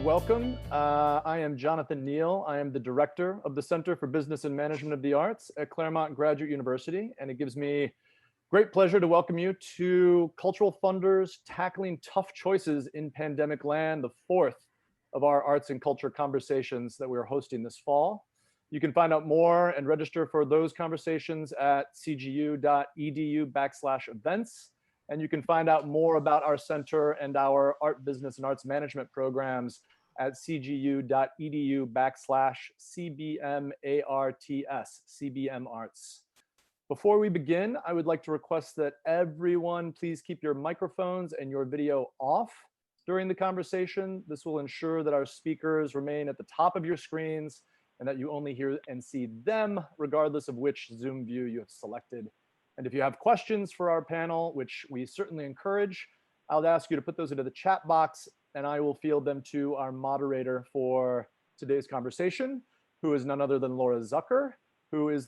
welcome. I am Jonathan Neal. I am the director of the Center for Business and Management of the Arts at Claremont Graduate University, and it gives me great pleasure to welcome you to Cultural Funders Tackling Tough Choices in Pandemic Land, the fourth of our arts and culture conversations that we're hosting this fall. You can find out more and register for those conversations at cgu.edu/events. And you can find out more about our center and our art business and arts management programs at cgu.edu/CBMArts, CBMArts. Before we begin, I would like to request that everyone please keep your microphones and your video off during the conversation. This will ensure that our speakers remain at the top of your screens and that you only hear and see them regardless of which Zoom view you have selected. And if you have questions for our panel, which we certainly encourage, I'll ask you to put those into the chat box and I will field them to our moderator for today's conversation, who is none other than Laura Zucker, who is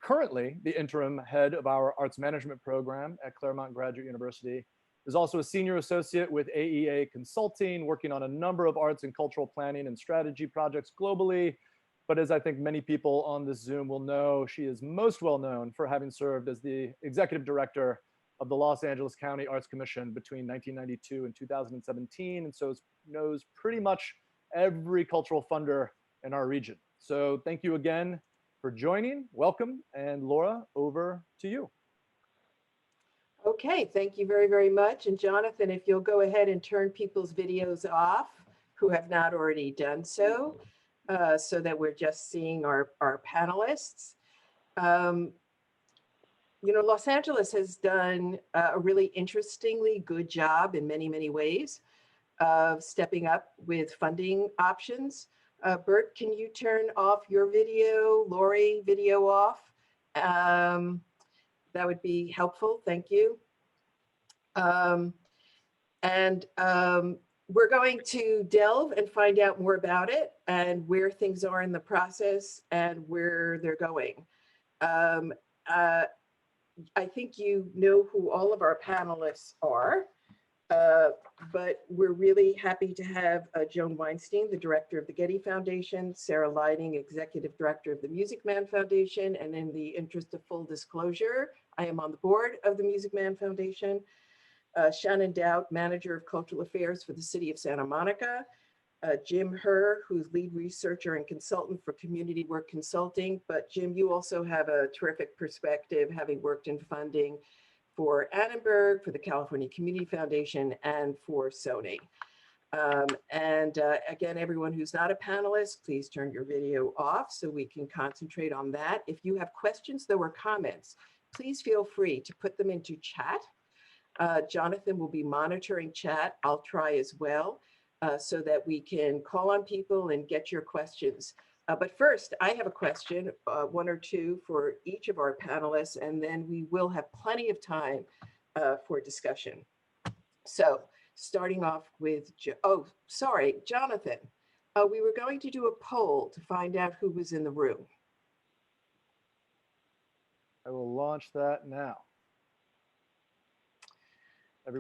currently the interim head of our arts management program at Claremont Graduate University, is also a senior associate with AEA Consulting, working on a number of arts and cultural planning and strategy projects globally. But as I think many people on this Zoom will know, she is most well known for having served as the executive director of the Los Angeles County Arts Commission between 1992 and 2017, and so knows pretty much every cultural funder in our region. So thank you again for joining. Welcome, and Laura, over to you. Okay, thank you very, very much. And Jonathan, if you'll go ahead and turn people's videos off who have not already done so, so that we're just seeing our panelists. You know, Los Angeles has done a really interestingly good job in many, many ways of stepping up with funding options. Bert, can you turn off your video? Lori, video off? That would be helpful, thank you. We're going to delve and find out more about it and where things are in the process and where they're going. I think you know who all of our panelists are, but we're really happy to have Joan Weinstein, the director of the Getty Foundation, Sarah Lyding, executive director of the Music Man Foundation, and in the interest of full disclosure, I am on the board of the Music Man Foundation. Shannon Daut, Manager of Cultural Affairs for the City of Santa Monica, Jim Herr, who's lead researcher and consultant for Community Work Consulting. But Jim, you also have a terrific perspective, having worked in funding for Annenberg, for the California Community Foundation, and for Sony. Again, everyone who's not a panelist, please turn your video off so we can concentrate on that. If you have questions, though, or comments, please feel free to put them into chat. Jonathan will be monitoring chat. I'll try as well so that we can call on people and get your questions. But first, I have a question, one or two for each of our panelists, and then we will have plenty of time for discussion. So starting off with, Jonathan, we were going to do a poll to find out who was in the room. I will launch that now.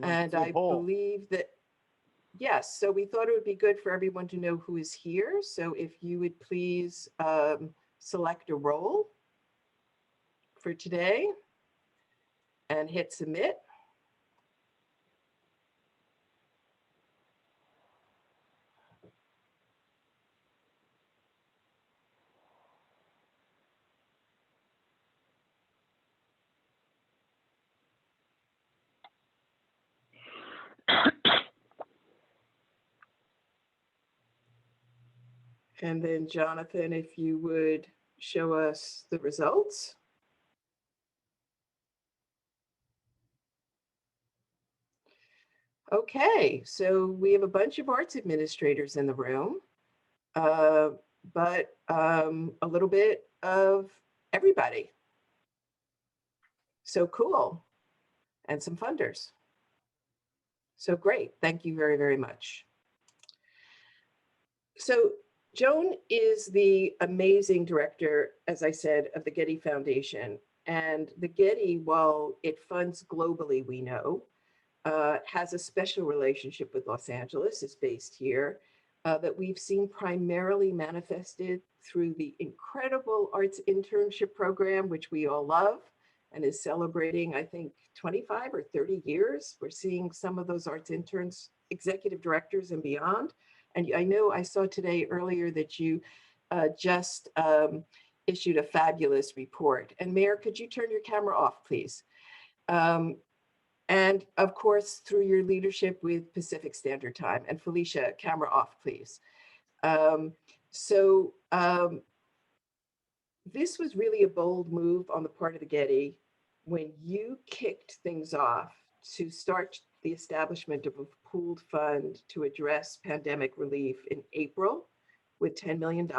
And I believe that, yes, so we thought it would be good for everyone to know who is here. So if you would please select a role for today and hit submit. And then Jonathan, if you would show us the results. Okay, so we have a bunch of arts administrators in the room, but a little bit of everybody. So cool, and some funders. So great, thank you very, very much. So Joan is the amazing director, as I said, of the Getty Foundation. And the Getty, while it funds globally, we know, has a special relationship with Los Angeles, is based here. that we've seen primarily manifested through the incredible arts internship program, which we all love and is celebrating, I think, 25 or 30 years. We're seeing some of those arts interns, executive directors and beyond. And I know I saw today earlier that you just issued a fabulous report. And Mayor, could you turn your camera off, please? And of course, through your leadership with Pacific Standard Time. And Felicia, camera off, please. This was really a bold move on the part of the Getty when you kicked things off to start the establishment of a pooled fund to address pandemic relief in April with $10 million.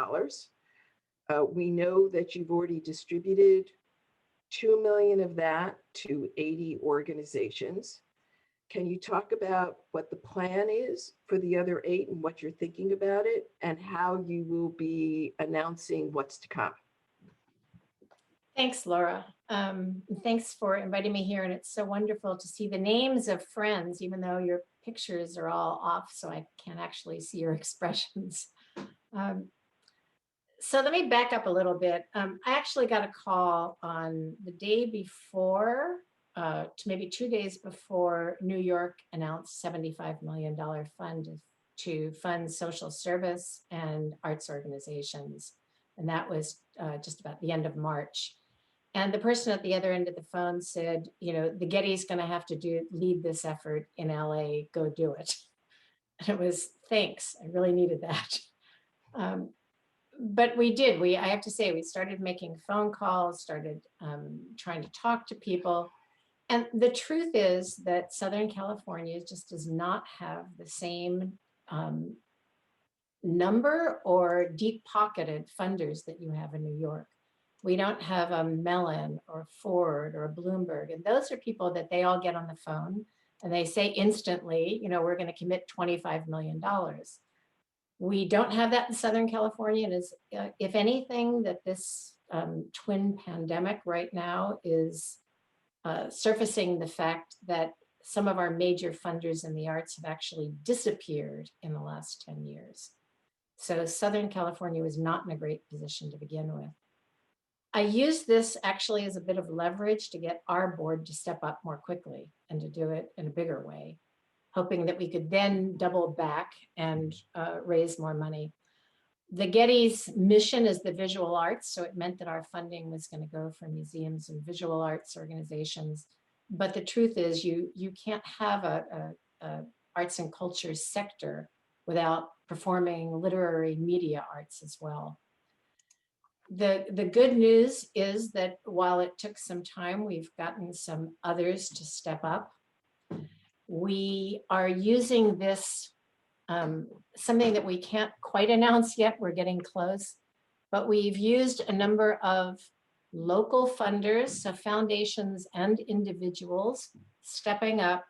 We know that you've already distributed 2 million of that to 80 organizations. Can you talk about what the plan is for the other 8 and what you're thinking about it and how you will be announcing what's to come? Thanks, Laura. Thanks for inviting me here. And it's so wonderful to see the names of friends, even though your pictures are all off, so I can't actually see your expressions. So let me back up a little bit. I actually got a call on the day before, to maybe 2 days before New York announced $75 million fund to fund social service and arts organizations. And that was just about the end of March. And the person at the other end of the phone said, you know, the Getty's going to have to lead this effort in LA, go do it. And it was, thanks, I really needed that. But we did, I have to say, we started making phone calls, started trying to talk to people. And the truth is that Southern California just does not have the same number or deep-pocketed funders that you have in New York. We don't have a Mellon or Ford or Bloomberg. And those are people that they all get on the phone and they say instantly, you know, we're going to commit $25 million. We don't have that in Southern California. And is, if anything, that this twin pandemic right now is surfacing the fact that some of our major funders in the arts have actually disappeared in the last 10 years. So Southern California was not in a great position to begin with. I used this actually as a bit of leverage to get our board to step up more quickly and to do it in a bigger way, hoping that we could then double back and raise more money. The Getty's mission is the visual arts, so it meant that our funding was going to go for museums and visual arts organizations. But the truth is you can't have a arts and culture sector without performing literary media arts as well. The good news is that while it took some time, we've gotten some others to step up. We are using this, something that we can't quite announce yet, we're getting close, but we've used a number of local funders, so foundations and individuals stepping up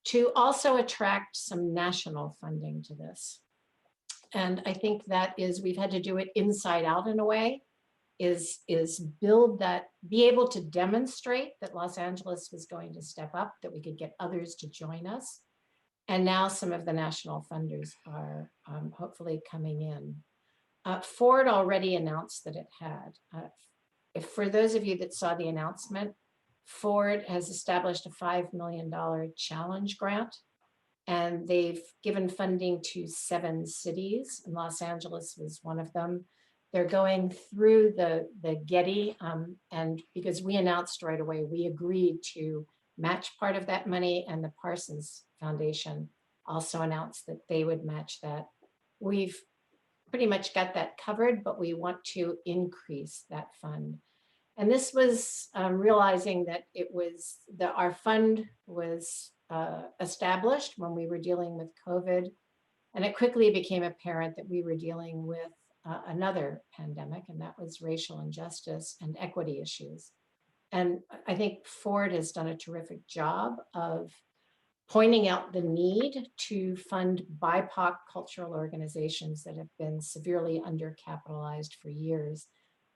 to also attract some national funding to this. And I think that is, we've had to do it inside out in a way, is build that, be able to demonstrate that Los Angeles was going to step up, that we could get others to join us. And now some of the national funders are hopefully coming in. Ford already announced that it had. For those of you that saw the announcement, Ford has established a $5 million challenge grant. And they've given funding to 7 cities, and Los Angeles was one of them. They're going through the Getty, and because we announced right away, we agreed to match part of that money, and the Parsons Foundation also announced that they would match that. We've pretty much got that covered, but we want to increase that fund. And this was realizing that it was, our fund was established when we were dealing with COVID. And it quickly became apparent that we were dealing with another pandemic, and that was racial injustice and equity issues. And I think Ford has done a terrific job of pointing out the need to fund BIPOC cultural organizations that have been severely undercapitalized for years.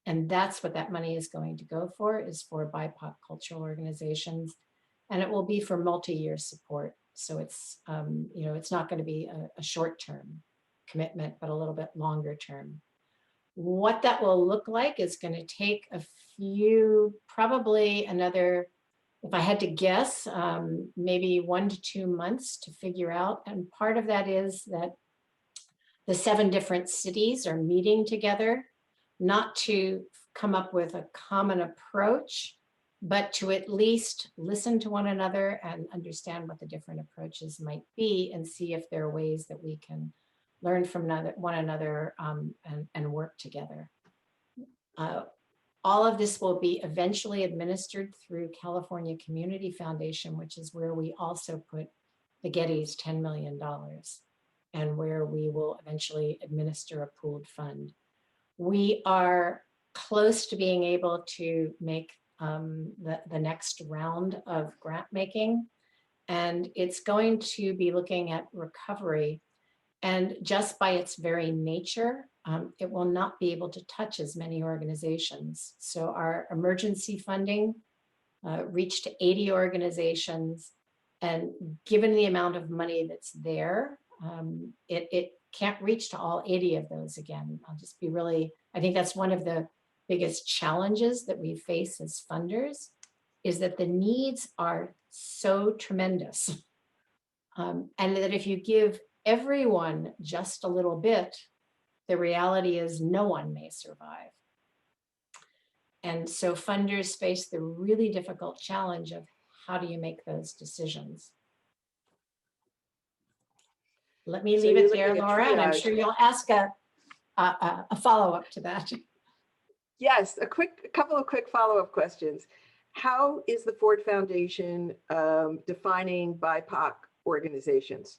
And that's what that money is going to go for, is for BIPOC cultural organizations. And it will be for multi-year support. So it's, you know, it's not going to be a short term. commitment, but a little bit longer term. What that will look like is going to take a few, probably another, if I had to guess, maybe 1 to 2 months to figure out. And part of that is that the 7 different cities are meeting together, not to come up with a common approach, but to at least listen to one another and understand what the different approaches might be and see if there are ways that we can learn from one another and work together. All of this will be eventually administered through California Community Foundation, which is where we also put the Getty's $10 million and where we will eventually administer a pooled fund. We are close to being able to make the next round of grant making, and it's going to be looking at recovery. And just by its very nature, it will not be able to touch as many organizations. So our emergency funding reached 80 organizations, and given the amount of money that's there, it can't reach to all 80 of those again. I'll just be really, I think that's one of the biggest challenges that we face as funders, is that the needs are so tremendous. And that if you give everyone just a little bit, the reality is no one may survive. And so funders face the really difficult challenge of how do you make those decisions? Let me leave it there, Laura, and I'm sure you'll ask a follow-up to that. Yes, a couple of quick follow-up questions. How is the Ford Foundation defining BIPOC organizations?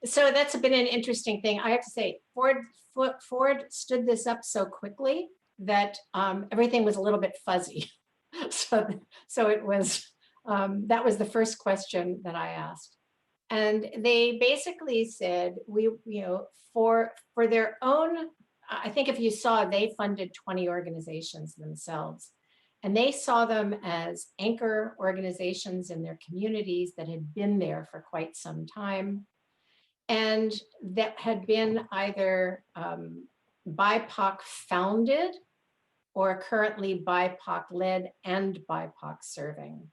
So that's been an interesting thing. I have to say, Ford stood this up so quickly that everything was a little bit fuzzy. So it was, that was the first question that I asked. And they basically said, for their own, I think if you saw, they funded 20 organizations themselves. And they saw them as anchor organizations in their communities that had been there for quite some time, and that had been either BIPOC founded or currently BIPOC led and BIPOC serving.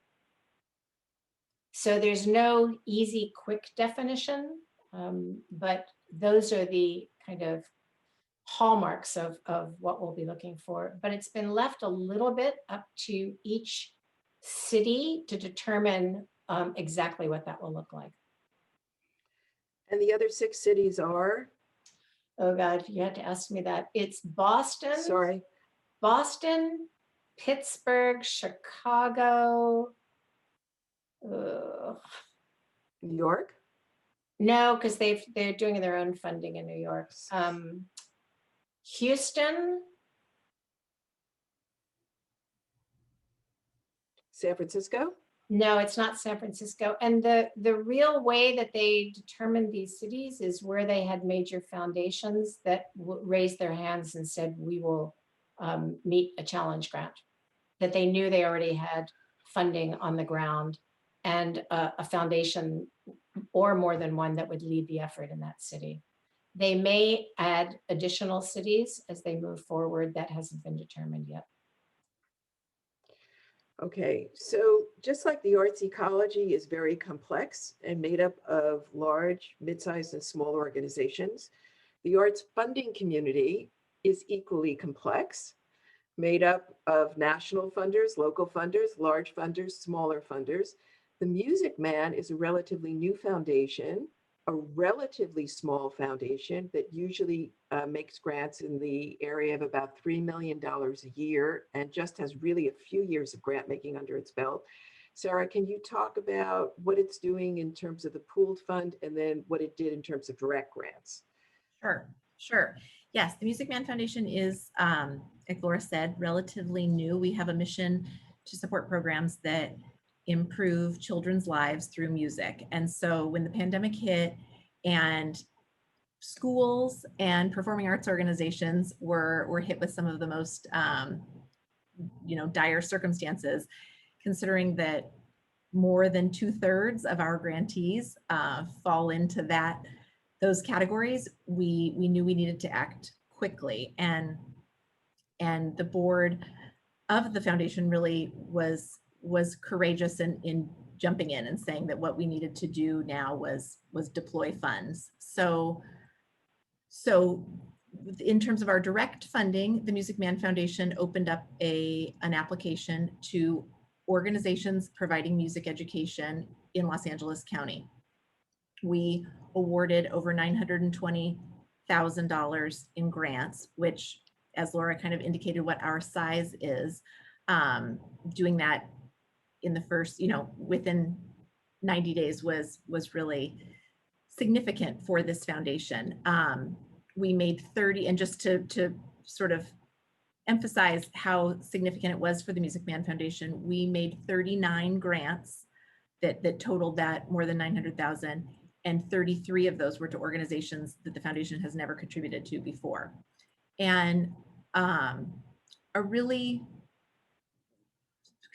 So there's no easy, quick definition, but those are the kind of hallmarks of what we'll be looking for. But it's been left a little bit up to each city to determine exactly what that will look like. And the other 6 cities are? Oh God, you had to ask me that. It's Boston. Sorry. Boston, Pittsburgh, Chicago. New York? No, because they're doing their own funding in New York. Houston. San Francisco? No, it's not San Francisco. And the real way that they determined these cities is where they had major foundations that raised their hands and said, we will meet a challenge grant, that they knew they already had funding on the ground and a foundation or more than one that would lead the effort in that city. They may add additional cities as they move forward. That hasn't been determined yet. Okay, so just like the arts ecology is very complex and made up of large, mid-sized, and small organizations, the arts funding community is equally complex, made up of national funders, local funders, large funders, smaller funders. The Music Man is a relatively new foundation, a relatively small foundation that usually makes grants in the area of about $3 million a year and just has really a few years of grant making under its belt. Sarah, can you talk about what it's doing in terms of the pooled fund and then what it did in terms of direct grants? Sure. Yes, the Music Man Foundation is, like Laura said, relatively new. We have a mission to support programs that improve children's lives through music. And so when the pandemic hit and schools and performing arts organizations were hit with some of the most dire circumstances, considering that more than 2/3 of our grantees fall into that those categories, we knew we needed to act quickly, and the board of the foundation really was courageous in jumping in and saying that what we needed to do now was deploy funds. So in terms of our direct funding, the Music Man Foundation opened up an application to organizations providing music education in Los Angeles County. We awarded over $920,000 in grants, which, as Laura kind of indicated what our size is, doing that in the first, within 90 days was really significant for this foundation. We made 30, and just to sort of emphasize how significant it was for the Music Man Foundation, we made 39 grants that totaled that more than 900,000, and 33 of those were to organizations that the foundation has never contributed to before. And a really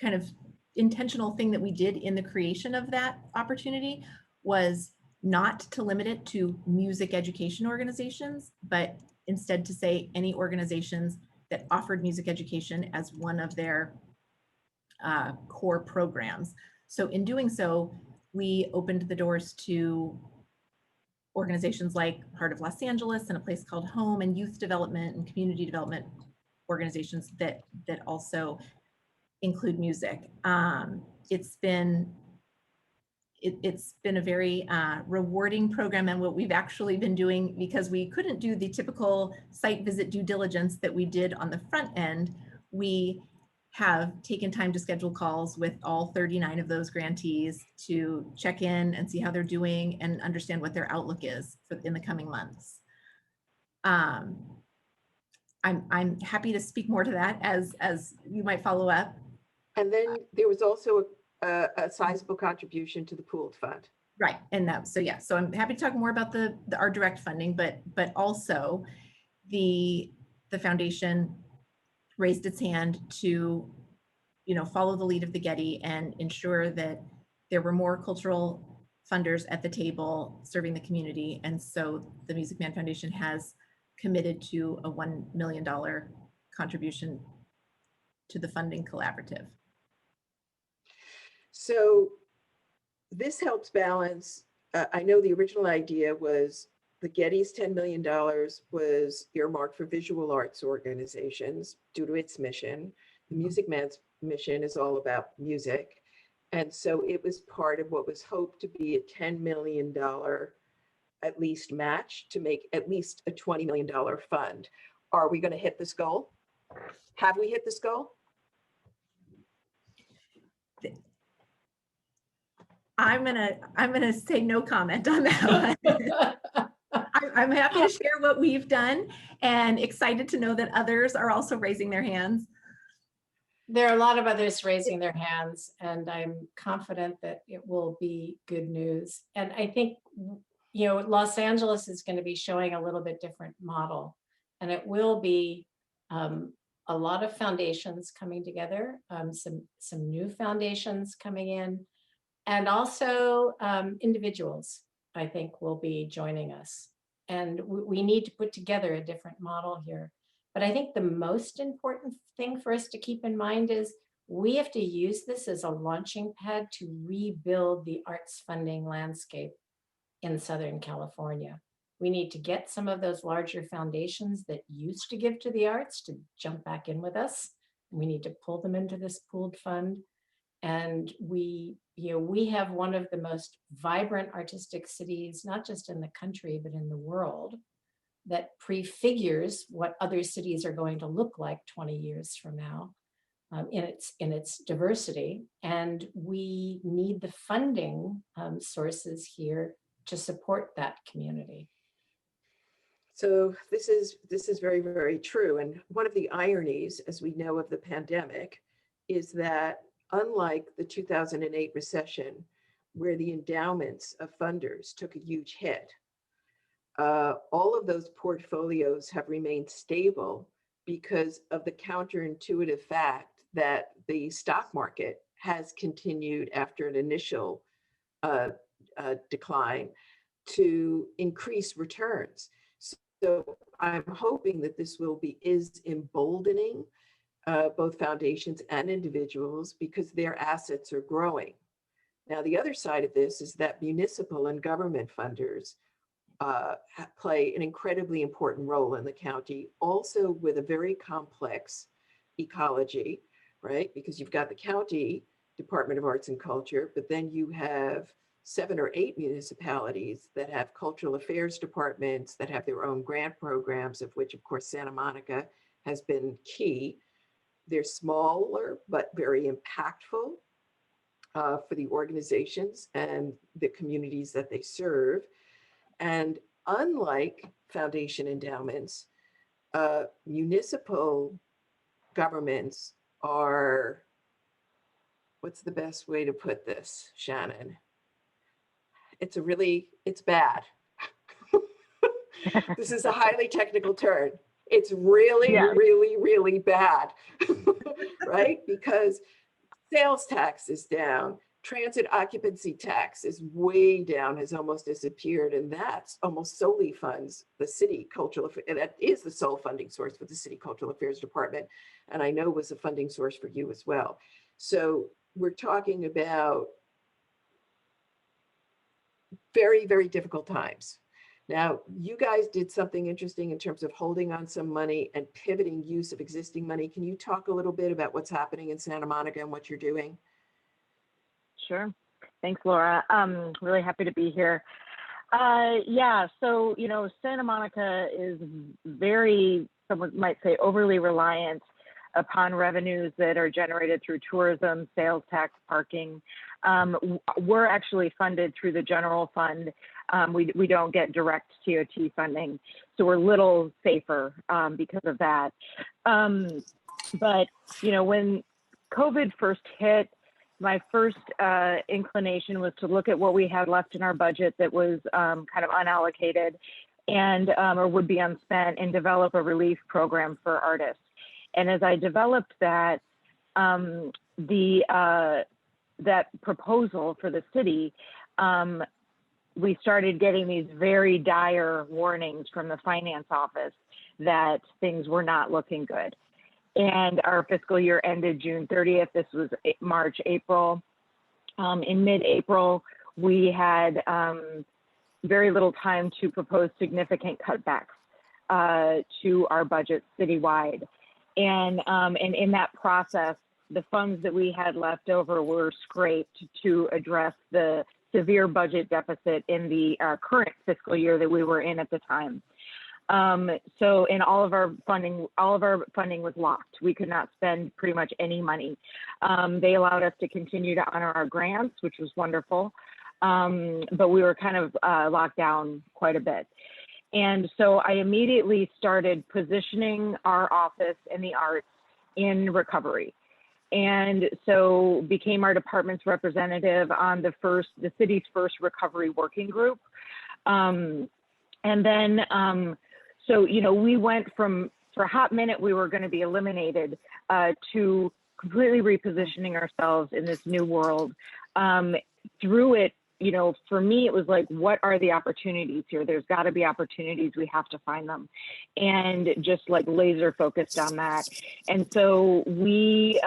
kind of intentional thing that we did in the creation of that opportunity was not to limit it to music education organizations, but instead to say any organizations that offered music education as one of their core programs. So in doing so, we opened the doors to organizations like Heart of Los Angeles and a place called Home, and youth development and community development organizations that also include music. It's been a very rewarding program, and what we've actually been doing, because we couldn't do the typical site visit due diligence that we did on the front end, we have taken time to schedule calls with all 39 of those grantees to check in and see how they're doing and understand what their outlook is in the coming months. I'm happy to speak more to that as you might follow up. And then there was also a sizable contribution to the pooled fund. Right, and that, so yeah, so I'm happy to talk more about our direct funding, but also the foundation raised its hand to, follow the lead of the Getty and ensure that there were more cultural funders at the table serving the community. And so the Music Man Foundation has committed to a $1 million contribution to the funding collaborative. So this helps balance. I know the original idea was the Getty's $10 million was earmarked for visual arts organizations due to its mission. The Music Man's mission is all about music. And so it was part of what was hoped to be a $10 million at least match to make at least a $20 million fund. Are we going to hit this goal? Have we hit this goal? I'm gonna say no comment on that one. I'm happy to share what we've done and excited to know that others are also raising their hands. There are a lot of others raising their hands, and I'm confident that it will be good news. And I think, Los Angeles is going to be showing a little bit different model, and it will be a lot of foundations coming together, some new foundations coming in, and also individuals, I think, will be joining us. And we need to put together a different model here. But I think the most important thing for us to keep in mind is we have to use this as a launching pad to rebuild the arts funding landscape in Southern California. We need to get some of those larger foundations that used to give to the arts to jump back in with us. We need to pull them into this pooled fund. And we have one of the most vibrant artistic cities, not just in the country, but in the world, that prefigures what other cities are going to look like 20 years from now in its diversity. And we need the funding sources here to support that community. So this is very, very true. And one of the ironies, as we know, of the pandemic is that unlike the 2008 recession, where the endowments of funders took a huge hit, all of those portfolios have remained stable because of the counterintuitive fact that the stock market has continued after an initial decline. to increase returns. So I'm hoping that this is emboldening both foundations and individuals because their assets are growing. Now, the other side of this is that municipal and government funders play an incredibly important role in the county, also with a very complex ecology, right? Because you've got the county Department of Arts and Culture, but then you have 7 or 8 municipalities that have cultural affairs departments that have their own grant programs, of which, of course, Santa Monica has been key. They're smaller, but very impactful for the organizations and the communities that they serve. And unlike foundation endowments, municipal governments are, what's the best way to put this, Shannon? It's bad. This is a highly technical term. It's really bad, right? Because sales tax is down, transit occupancy tax is way down, has almost disappeared, and that's almost solely funds the city cultural, and that is the sole funding source for the city cultural affairs department, and I know was a funding source for you as well. So we're talking about very, very difficult times. Now, you guys did something interesting in terms of holding on some money and pivoting use of existing money. Can you talk a little bit about what's happening in Santa Monica and what you're doing? Sure. Thanks, Laura. Really happy to be here. Yeah, so, you know, Santa Monica is very, someone might say, overly reliant upon revenues that are generated through tourism, sales tax, parking. We're actually funded through the general fund. We don't get direct TOT funding, so we're a little safer because of that. But, you know, when COVID first hit, my first inclination was to look at what we had left in our budget that was kind of unallocated and or would be unspent, and develop a relief program for artists. And as I developed that, that proposal for the city, we started getting these very dire warnings from the finance office that things were not looking good. And our fiscal year ended June 30th. This was March, April. In mid-April, we had very little time to propose significant cutbacks to our budget citywide. And in that process, the funds that we had left over were scraped to address the severe budget deficit in the current fiscal year that we were in at the time. So in all of our funding was locked. We could not spend pretty much any money. They allowed us to continue to honor our grants, which was wonderful. But we were kind of locked down quite a bit. And so I immediately started positioning our office in the arts in recovery. And so became our department's representative on the city's first recovery working group. And then, so, you know, we went from, for a hot minute, we were going to be eliminated to completely repositioning ourselves in this new world. Through it, you know, for me, it was like, what are the opportunities here? There's got to be opportunities. We have to find them, and just like laser focused on that. And so we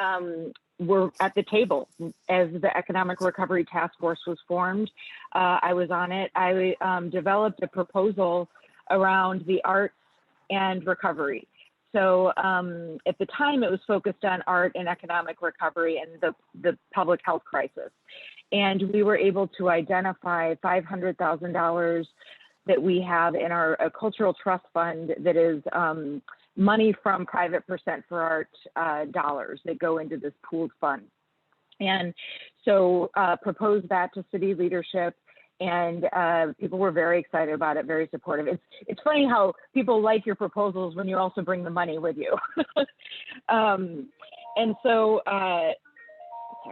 were at the table as the Economic Recovery Task Force was formed. I was on it. I developed a proposal around the arts and recovery. So at the time, it was focused on art and economic recovery and the public health crisis. And we were able to identify $500,000 that we have in our cultural trust fund that is money from private percent for art dollars that go into this pooled fund. And so proposed that to city leadership, and people were very excited about it, very supportive. It's funny how people like your proposals when you also bring the money with you. And so, sorry,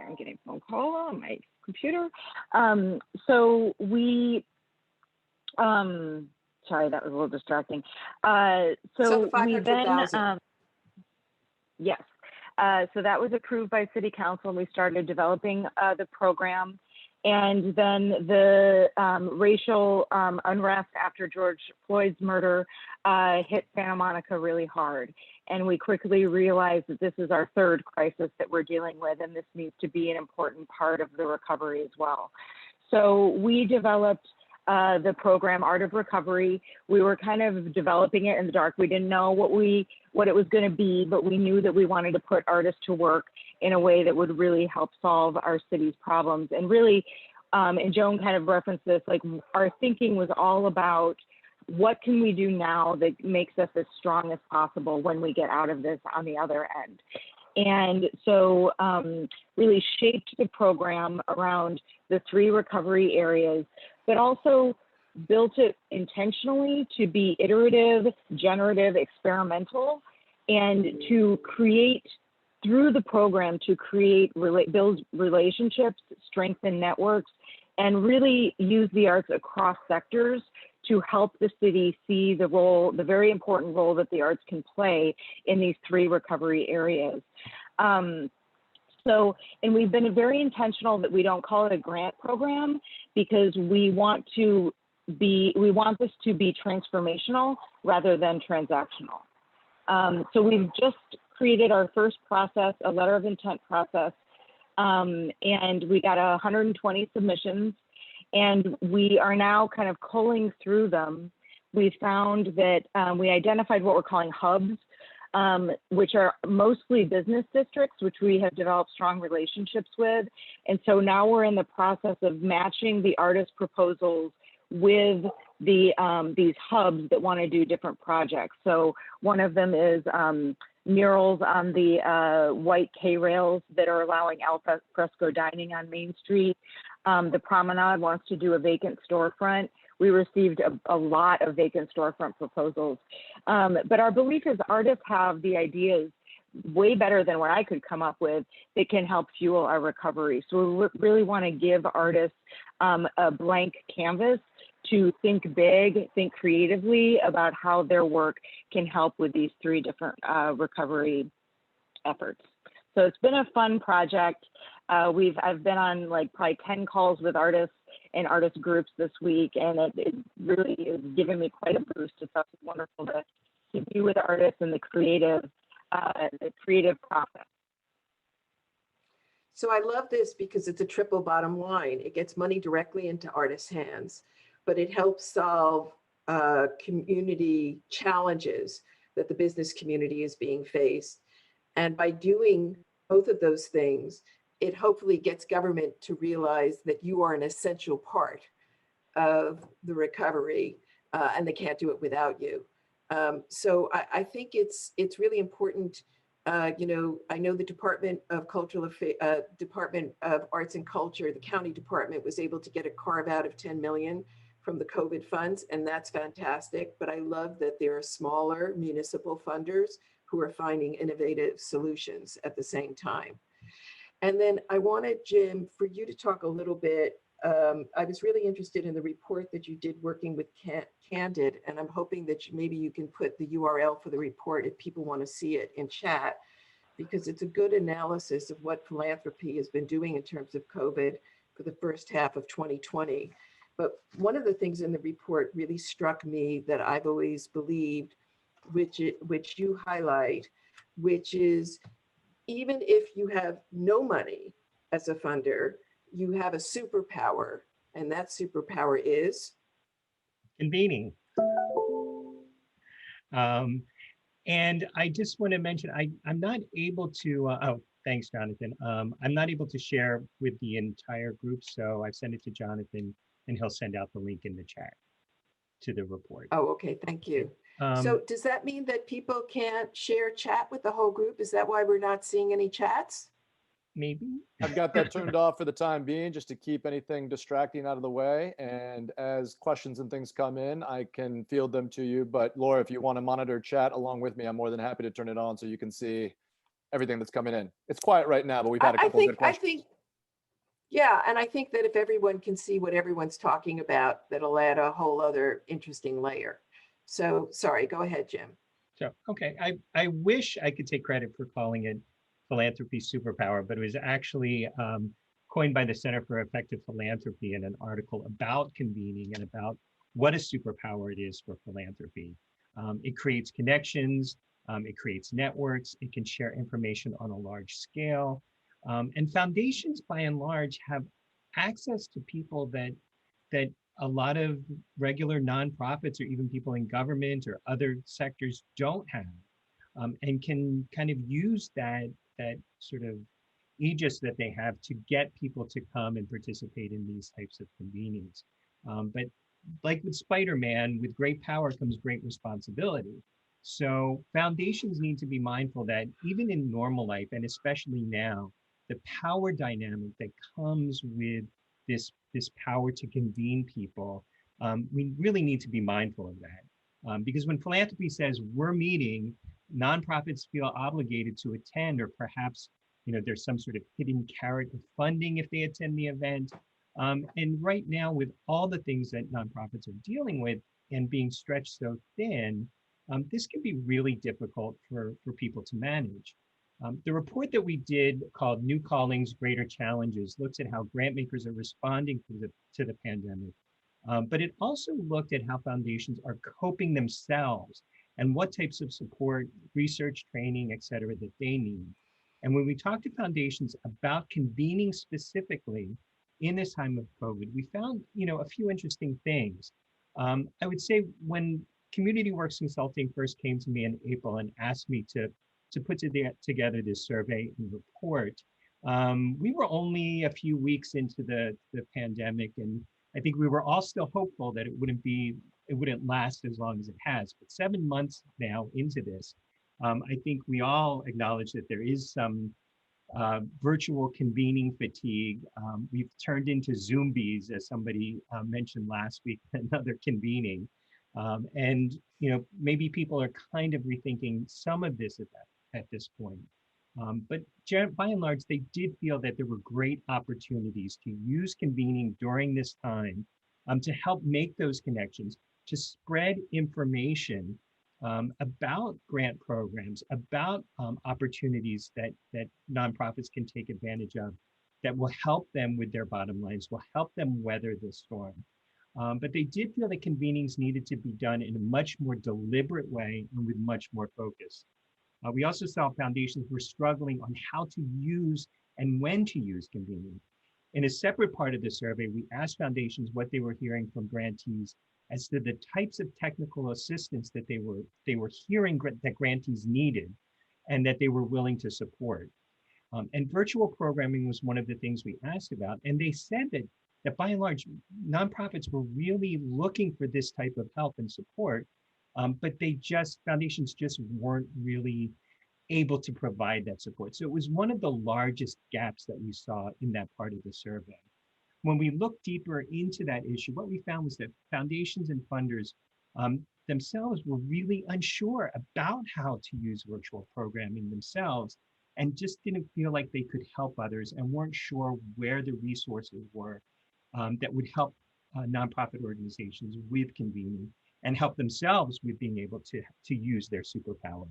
I'm getting a phone call on my computer. So we, sorry, that was a little distracting. So we then, yes. So that was approved by City Council, and we started developing the program. And then the racial unrest after George Floyd's murder hit Santa Monica really hard. And we quickly realized that this is our third crisis that we're dealing with, and this needs to be an important part of the recovery as well. So we developed the program Art of Recovery. We were kind of developing it in the dark. We didn't know what it was going to be, but we knew that we wanted to put artists to work in a way that would really help solve our city's problems. And really, and Joan kind of referenced this, like our thinking was all about what can we do now that makes us as strong as possible when we get out of this on the other end. And so really shaped the program around the 3 recovery areas, but also built it intentionally to be iterative, generative, experimental, and to create through the program to build relationships, strengthen networks, and really use the arts across sectors to help the city see the role, the very important role that the arts can play in these 3 recovery areas. And we've been very intentional that we don't call it a grant program because we want this to be transformational rather than transactional. So we've just created our first process, a letter of intent process, and we got 120 submissions, and we are now kind of culling through them. We found that we identified what we're calling hubs, which are mostly business districts, which we have developed strong relationships with. And so now we're in the process of matching the artist proposals with these hubs that want to do different projects. So one of them is murals on the white K-rails that are allowing al fresco dining on Main Street. The Promenade wants to do a vacant storefront. We received a lot of vacant storefront proposals. But our belief is artists have the ideas way better than what I could come up with that can help fuel our recovery. So we really want to give artists a blank canvas to think big, think creatively about how their work can help with these 3 different recovery efforts. So it's been a fun project. I've been on like probably 10 calls with artists and artist groups this week, and it really is giving me quite a boost. It's wonderful to be with artists and the creative process. So I love this because it's a triple bottom line. It gets money directly into artists' hands, but it helps solve community challenges that the business community is being faced. And by doing both of those things, it hopefully gets government to realize that you are an essential part of the recovery and they can't do it without you. So I think it's really important. I know the Department of Department of Arts and Culture, the county department was able to get a carve out of 10 million from the COVID funds, and that's fantastic. But I love that there are smaller municipal funders who are finding innovative solutions at the same time. And then I wanted, Jim, for you to talk a little bit. I was really interested in the report that you did working with Candid, and I'm hoping that maybe you can put the URL for the report if people want to see it in chat, because it's a good analysis of what philanthropy has been doing in terms of COVID for the first half of 2020. But one of the things in the report really struck me that I've always believed, which you highlight, which is even if you have no money as a funder, you have a superpower, and that superpower is convening. And I just want to mention, I'm not able to, oh, thanks, Jonathan. I'm not able to share with the entire group, so I've sent it to Jonathan, and he'll send out the link in the chat to the report. Oh, okay, thank you. So does that mean that people can't share chat with the whole group? Is that why we're not seeing any chats? Maybe. I've got that turned off for the time being, just to keep anything distracting out of the way. And as questions and things come in, I can field them to you. But Laura, if you want to monitor chat along with me, I'm more than happy to turn it on so you can see everything that's coming in. It's quiet right now, but we've had a couple of good questions. Yeah, and I think that if everyone can see what everyone's talking about, that'll add a whole other interesting layer. So sorry, go ahead, Jim. So, okay, I wish I could take credit for calling it philanthropy superpower, but it was actually coined by the Center for Effective Philanthropy in an article about convening and about what a superpower it is for philanthropy. It creates connections, it creates networks, it can share information on a large scale. And foundations, by and large, have access to people that a lot of regular nonprofits or even people in government or other sectors don't have, and can kind of use that sort of aegis that they have to get people to come and participate in these types of convenings. But like with Spider-Man, with great power comes great responsibility. So foundations need to be mindful that even in normal life, and especially now, the power dynamic that comes with this power to convene people, we really need to be mindful of that. Because when philanthropy says we're meeting, nonprofits feel obligated to attend, or perhaps there's some sort of hidden carrot of funding if they attend the event. And right now, with all the things that nonprofits are dealing with and being stretched so thin, this can be really difficult for people to manage. The report that we did called New Callings, Greater Challenges looks at how grant makers are responding to the pandemic. But it also looked at how foundations are coping themselves and what types of support, research, training, et cetera, that they need. And when we talked to foundations about convening specifically in this time of COVID, we found, a few interesting things. I would say when Community Works Consulting first came to me in April and asked me to put together this survey and report, we were only a few weeks into the pandemic, and I think we were all still hopeful that it wouldn't last as long as it has. But 7 months now into this, I think we all acknowledge that there is some virtual convening fatigue. We've turned into zombies, as somebody mentioned last week, another convening. And maybe people are kind of rethinking some of this at this point. But by and large, they did feel that there were great opportunities to use convening during this time to help make those connections, to spread information about grant programs, about opportunities that nonprofits can take advantage of that will help them with their bottom lines, will help them weather this storm. But they did feel that convenings needed to be done in a much more deliberate way and with much more focus. We also saw foundations were struggling on how to use and when to use convening. In a separate part of the survey, we asked foundations what they were hearing from grantees as to the types of technical assistance that they were hearing that grantees needed and that they were willing to support. And virtual programming was one of the things we asked about. And they said that by and large, nonprofits were really looking for this type of help and support, but foundations just weren't really able to provide that support. So it was one of the largest gaps that we saw in that part of the survey. When we looked deeper into that issue, what we found was that foundations and funders themselves were really unsure about how to use virtual programming themselves, and just didn't feel like they could help others and weren't sure where the resources were that would help nonprofit organizations with convening and help themselves with being able to use their superpower.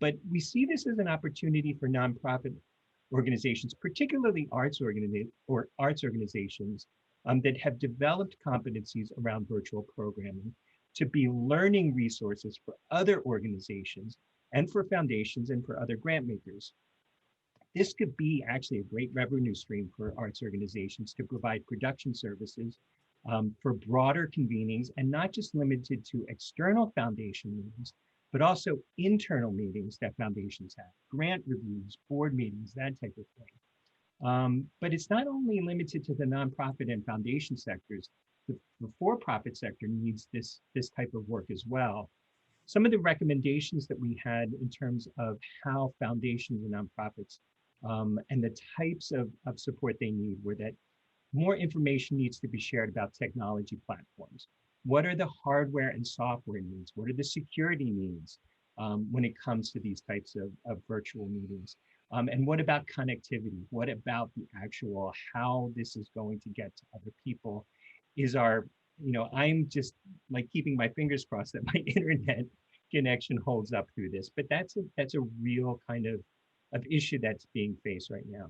But we see this as an opportunity for nonprofit organizations, particularly arts organizations that have developed competencies around virtual programming, to be learning resources for other organizations and for foundations and for other grant makers. This could be actually a great revenue stream for arts organizations to provide production services for broader convenings, and not just limited to external foundation meetings, but also internal meetings that foundations have, grant reviews, board meetings, that type of thing. But it's not only limited to the nonprofit and foundation sectors. The for-profit sector needs this type of work as well. Some of the recommendations that we had in terms of how foundations and nonprofits and the types of support they need were that more information needs to be shared about technology platforms. What are the hardware and software needs? What are the security needs when it comes to these types of virtual meetings? And what about connectivity? What about the actual how this is going to get to other people? I'm just like keeping my fingers crossed that my internet connection holds up through this, but that's a real kind of issue that's being faced right now.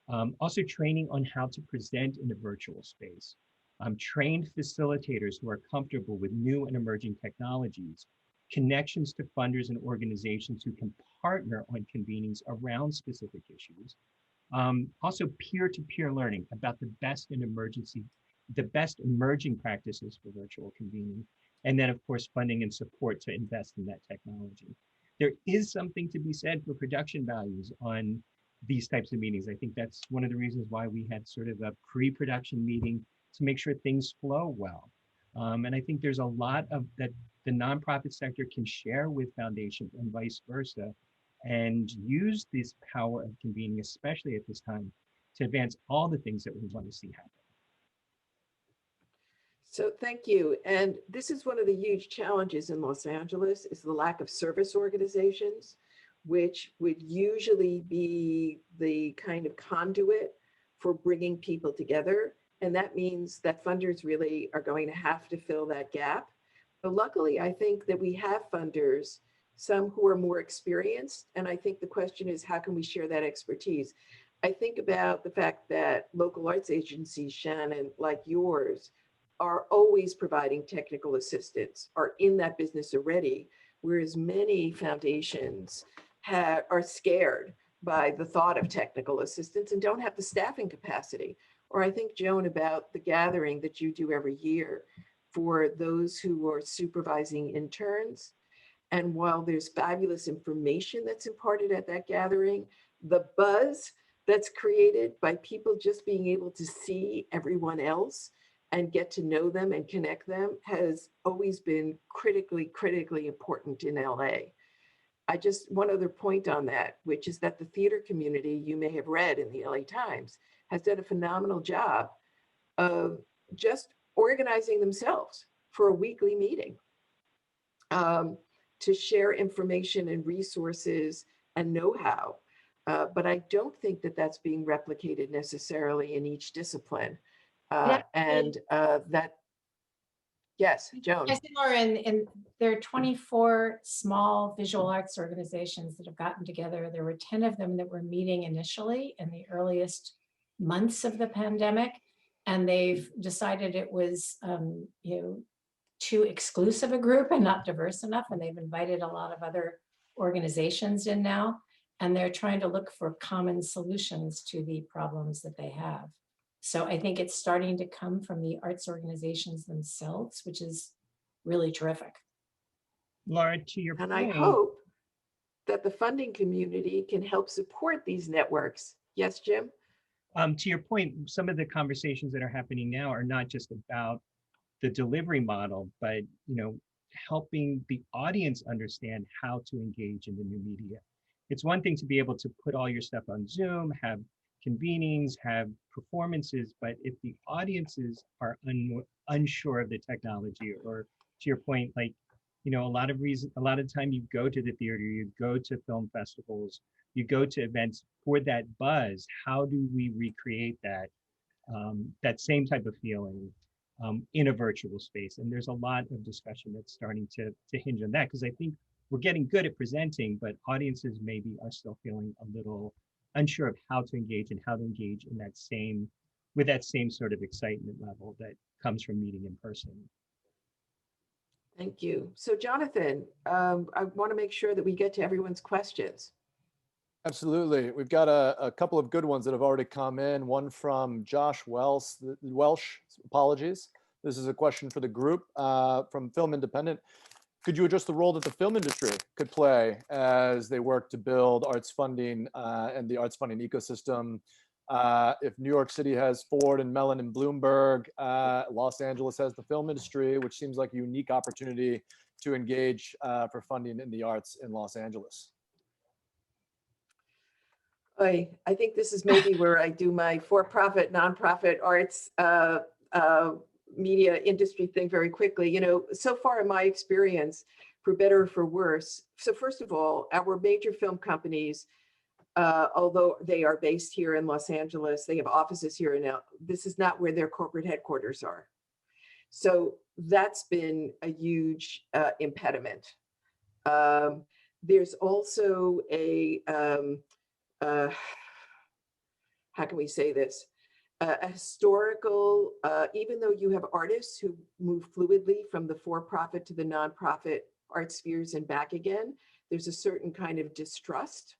Also training on how to present in a virtual space. Trained facilitators who are comfortable with new and emerging technologies, connections to funders and organizations who can partner on convenings around specific issues. Also peer-to-peer learning about the best emerging practices for virtual convening. And then of course, funding and support to invest in that technology. There is something to be said for production values on these types of meetings. I think that's one of the reasons why we had sort of a pre-production meeting to make sure things flow well. And I think there's a lot of that the nonprofit sector can share with foundations and vice versa, and use this power of convening, especially at this time, to advance all the things that we want to see happen. So thank you. And this is one of the huge challenges in Los Angeles is the lack of service organizations, which would usually be the kind of conduit for bringing people together. And that means that funders really are going to have to fill that gap. But luckily, I think that we have funders, some who are more experienced. And I think the question is, how can we share that expertise? I think about the fact that local arts agencies, Shannon, like yours, are always providing technical assistance, are in that business already, whereas many foundations are scared by the thought of technical assistance and don't have the staffing capacity. Or I think, Joan, about the gathering that you do every year for those who are supervising interns. And while there's fabulous information that's imparted at that gathering, the buzz that's created by people just being able to see everyone else and get to know them and connect them has always been critically important in LA. One other point on that, which is that the theater community, you may have read in the LA Times, has done a phenomenal job of just organizing themselves for a weekly meeting to share information and resources and know-how. But I don't think that that's being replicated necessarily in each discipline. Yes, Joan. Yes, there are 24 small visual arts organizations that have gotten together. There were 10 of them that were meeting initially in the earliest months of the pandemic, and they've decided it was too exclusive a group and not diverse enough, and they've invited a lot of other organizations in now, and they're trying to look for common solutions to the problems that they have. So I think it's starting to come from the arts organizations themselves, which is really terrific. Laura, to your point. And I hope that the funding community can help support these networks. Yes, Jim? To your point, some of the conversations that are happening now are not just about the delivery model, but helping the audience understand how to engage in the new media. It's one thing to be able to put all your stuff on Zoom, have convenings, have performances, but if the audiences are unsure of the technology, or to your point, like, a lot of time you go to the theater, you go to film festivals, you go to events for that buzz. How do we recreate that same type of feeling in a virtual space? And there's a lot of discussion that's starting to hinge on that, because I think we're getting good at presenting, but audiences maybe are still feeling a little unsure of how to engage and how to engage in with that same sort of excitement level that comes from meeting in person. Thank you. So Jonathan, I want to make sure that we get to everyone's questions. Absolutely. We've got a couple of good ones that have already come in. One from Josh Welsh, apologies. This is a question for the group from Film Independent. Could you address the role that the film industry could play as they work to build arts funding and the arts funding ecosystem? If New York City has Ford and Mellon and Bloomberg, Los Angeles has the film industry, which seems like a unique opportunity to engage for funding in the arts in Los Angeles. I think this is maybe where I do my for-profit, nonprofit arts media industry thing very quickly. So far in my experience, for better or for worse. So first of all, our major film companies, although they are based here in Los Angeles, they have offices here now. This is not where their corporate headquarters are. So that's been a huge impediment. There's also how can we say this? A historical, even though you have artists who move fluidly from the for-profit to the nonprofit art spheres and back again, there's a certain kind of distrust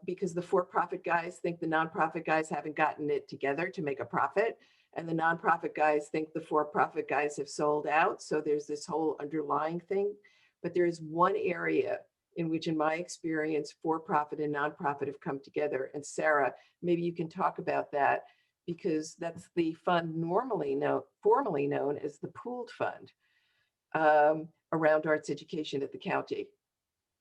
because the for-profit guys think the nonprofit guys haven't gotten it together to make a profit. And the nonprofit guys think the for-profit guys have sold out. So there's this whole underlying thing. But there is one area in which, in my experience, for-profit and nonprofit have come together. And Sarah, maybe you can talk about that, because that's the fund formally known as the pooled fund around arts education at the county.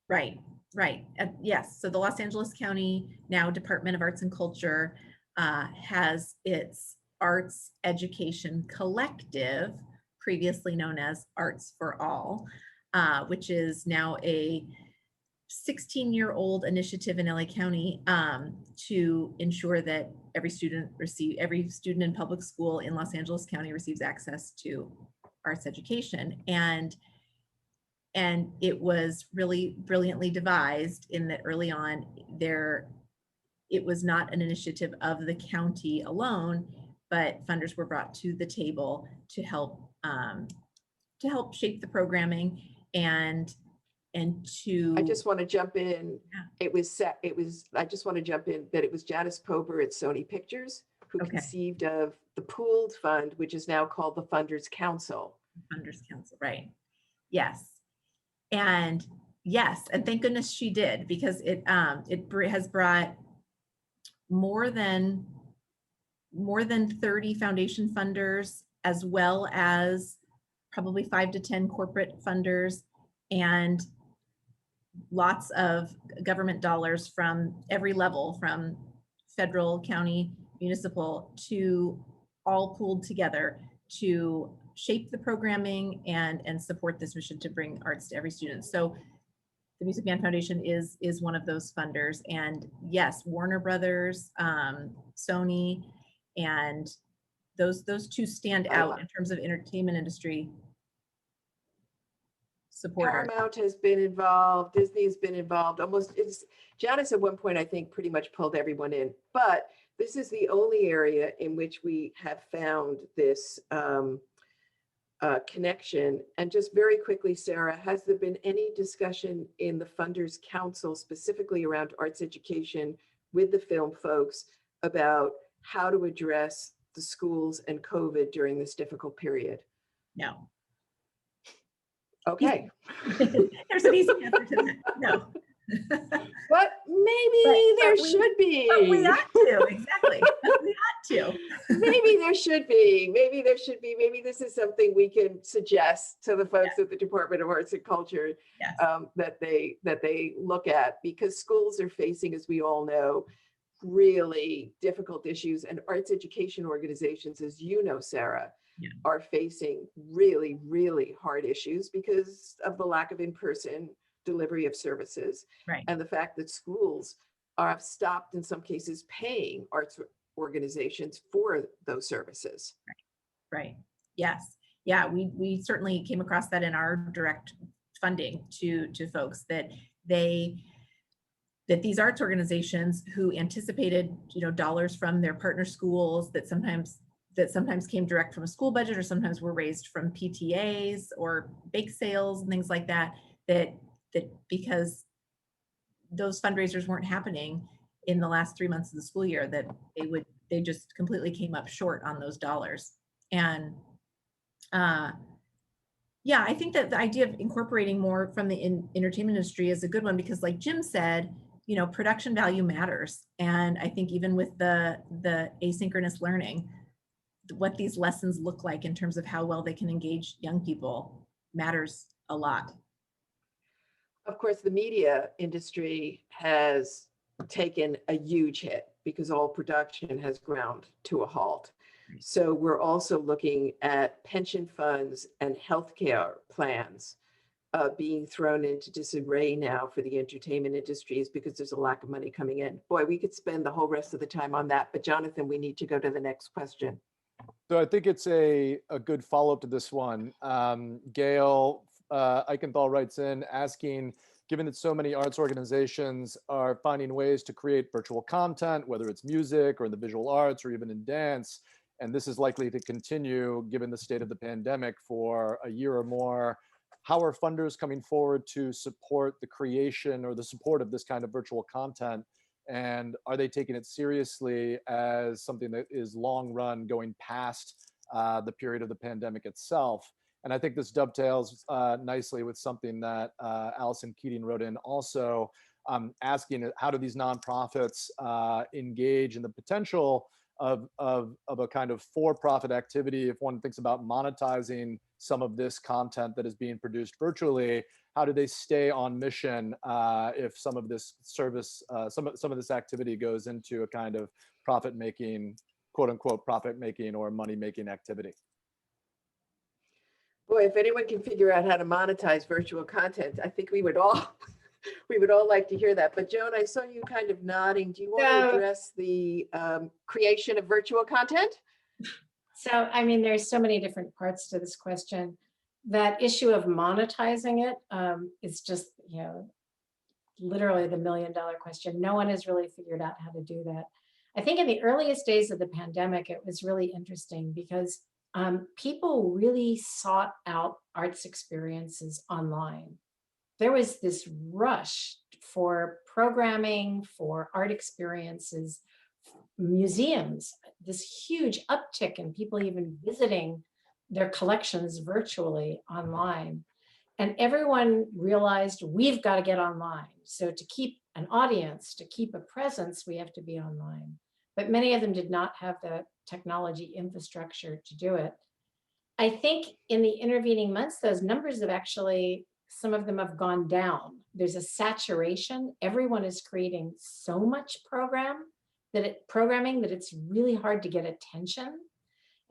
Right, right. Yes. So the Los Angeles County now Department of Arts and Culture has its Arts Education Collective, previously known as Arts for All, which is now a 16-year-old initiative in LA County to ensure that every student in public school in Los Angeles County receives access to arts education. And it was really brilliantly devised in that early on it was not an initiative of the county alone, but funders were brought to the table to help shape the programming and to. I just want to jump in. Yeah. I just want to jump in that it was Janice Pober at Sony Pictures who Okay. conceived of the pooled fund, which is now called the Funders Council. Funders Council, right? Yes, and thank goodness she did, because it has brought more than 30 foundation funders, as well as probably 5 to 10 corporate funders, and lots of government dollars from every level, from federal, county, municipal, to all pooled together to shape the programming and support this mission to bring arts to every student. So the Music Man Foundation is one of those funders. And yes, Warner Brothers, Sony, and those two stand out in terms of entertainment industry support. Paramount has been involved, Disney has been involved, Janice at one point, I think, pretty much pulled everyone in. But this is the only area in which we have found this connection. And just very quickly, Sarah, has there been any discussion in the Funders Council specifically around arts education with the film folks about how to address the schools and COVID during this difficult period? No. Okay. There's an easy answer to that. No. But maybe there should be. But we ought to, exactly. We ought to. Maybe there should be. Maybe there should be. Maybe this is something we can suggest to the folks at the Department of Arts and Culture that they look at, because schools are facing, as we all know, really difficult issues, and arts education organizations, as you know, Sarah, are facing really, really hard issues because of the lack of in-person delivery of services, and the fact that schools are stopped in some cases paying arts organizations for those services. Right. Yes. Yeah. We certainly came across that in our direct funding to folks, that these arts organizations who anticipated, dollars from their partner schools that sometimes came direct from a school budget, or sometimes were raised from PTAs or bake sales and things like that, that because those fundraisers weren't happening in the last 3 months of the school year, that they just completely came up short on those dollars. And I think that the idea of incorporating more from the entertainment industry is a good one, because like Jim said, production value matters. And I think even with the asynchronous learning, what these lessons look like in terms of how well they can engage young people matters a lot. Of course, the media industry has taken a huge hit because all production has ground to a halt. So we're also looking at pension funds and healthcare plans being thrown into disarray now for the entertainment industries because there's a lack of money coming in. Boy, we could spend the whole rest of the time on that, but Jonathan, we need to go to the next question. So I think it's a good follow-up to this one. Gail Eichenthal writes in asking, given that so many arts organizations are finding ways to create virtual content, whether it's music or in the visual arts or even in dance, and this is likely to continue given the state of the pandemic for a year or more, how are funders coming forward to support the creation or the support of this kind of virtual content? And are they taking it seriously as something that is long run, going past the period of the pandemic itself? And I think this dovetails nicely with something that Allison Keating wrote in also, asking how do these nonprofits engage in the potential of a kind of for-profit activity if one thinks about monetizing some of this content that is being produced virtually. How do they stay on mission if some of this service, some of this activity goes into a kind of profit-making, quote unquote, profit-making or money-making activity? Boy, if anyone can figure out how to monetize virtual content, I think we would all we would all like to hear that. But Joan, I saw you kind of nodding. Do you want to address the creation of virtual content? So, I mean, there's so many different parts to this question. That issue of monetizing it is just, you know, literally the $1 million question. No one has really figured out how to do that. I think in the earliest days of the pandemic, it was really interesting because people really sought out arts experiences online. There was this rush for programming, for art experiences, museums, this huge uptick in people even visiting their collections virtually online. And everyone realized we've got to get online. So to keep an audience, to keep a presence, we have to be online. But many of them did not have the technology infrastructure to do it. I think in the intervening months, those numbers have actually, some of them have gone down. There's a saturation. Everyone is creating so much programming that it's really hard to get attention.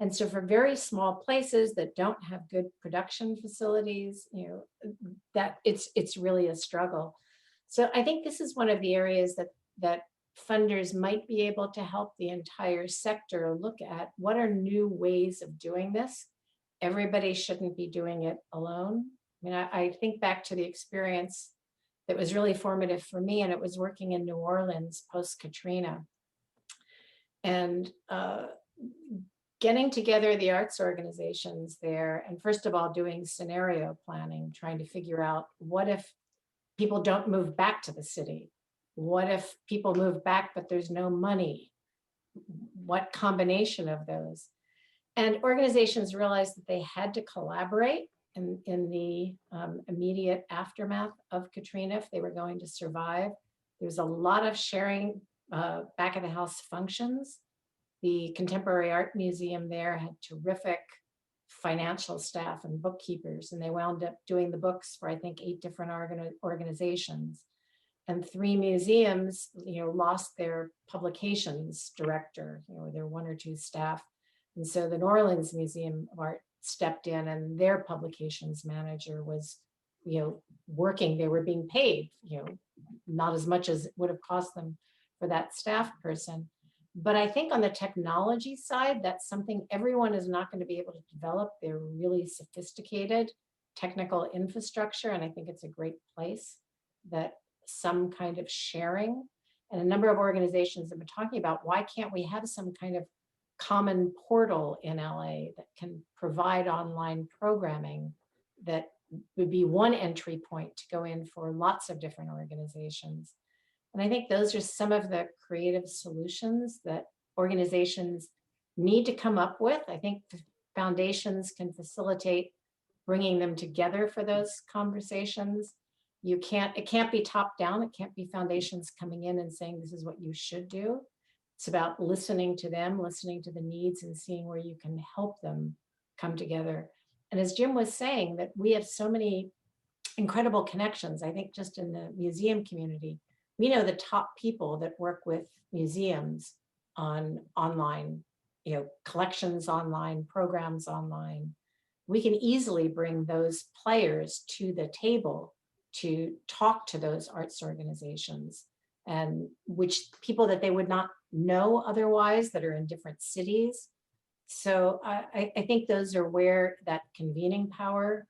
And so for very small places that don't have good production facilities, you know, that it's really a struggle. So I think this is one of the areas that funders might be able to help the entire sector look at what are new ways of doing this. Everybody shouldn't be doing it alone. I mean, I think back to the experience that was really formative for me, and it was working in New Orleans post-Katrina. And getting together the arts organizations there, and first of all, doing scenario planning, trying to figure out what if people don't move back to the city? What if people move back, but there's no money? What combination of those? And organizations realized that they had to collaborate in the immediate aftermath of Katrina if they were going to survive. There's a lot of sharing back of the house functions. The Contemporary Art Museum there had terrific financial staff and bookkeepers, and they wound up doing the books for, I think, 8 different organizations. And 3 museums, you know, lost their publications director, you know, their 1 or 2 staff. And so the New Orleans Museum of Art stepped in, and their publications manager was, you know, working. They were being paid, you know, not as much as it would have cost them for that staff person. But I think on the technology side, that's something everyone is not going to be able to develop. They're really sophisticated technical infrastructure. And I think it's a great place that some kind of sharing, and a number of organizations have been talking about, why can't we have some kind of common portal in LA that can provide online programming that would be one entry point to go in for lots of different organizations. And I think those are some of the creative solutions that organizations need to come up with. I think foundations can facilitate bringing them together for those conversations. It can't be top down. It can't be foundations coming in and saying, this is what you should do. It's about listening to them, listening to the needs, and seeing where you can help them come together. And as Jim was saying, that we have so many incredible connections. I think just in the museum community, we know the top people that work with museums on online, you know, collections online, programs online. We can easily bring those players to the table to talk to those arts organizations, and which people that they would not know otherwise that are in different cities. So I think those are where that convening power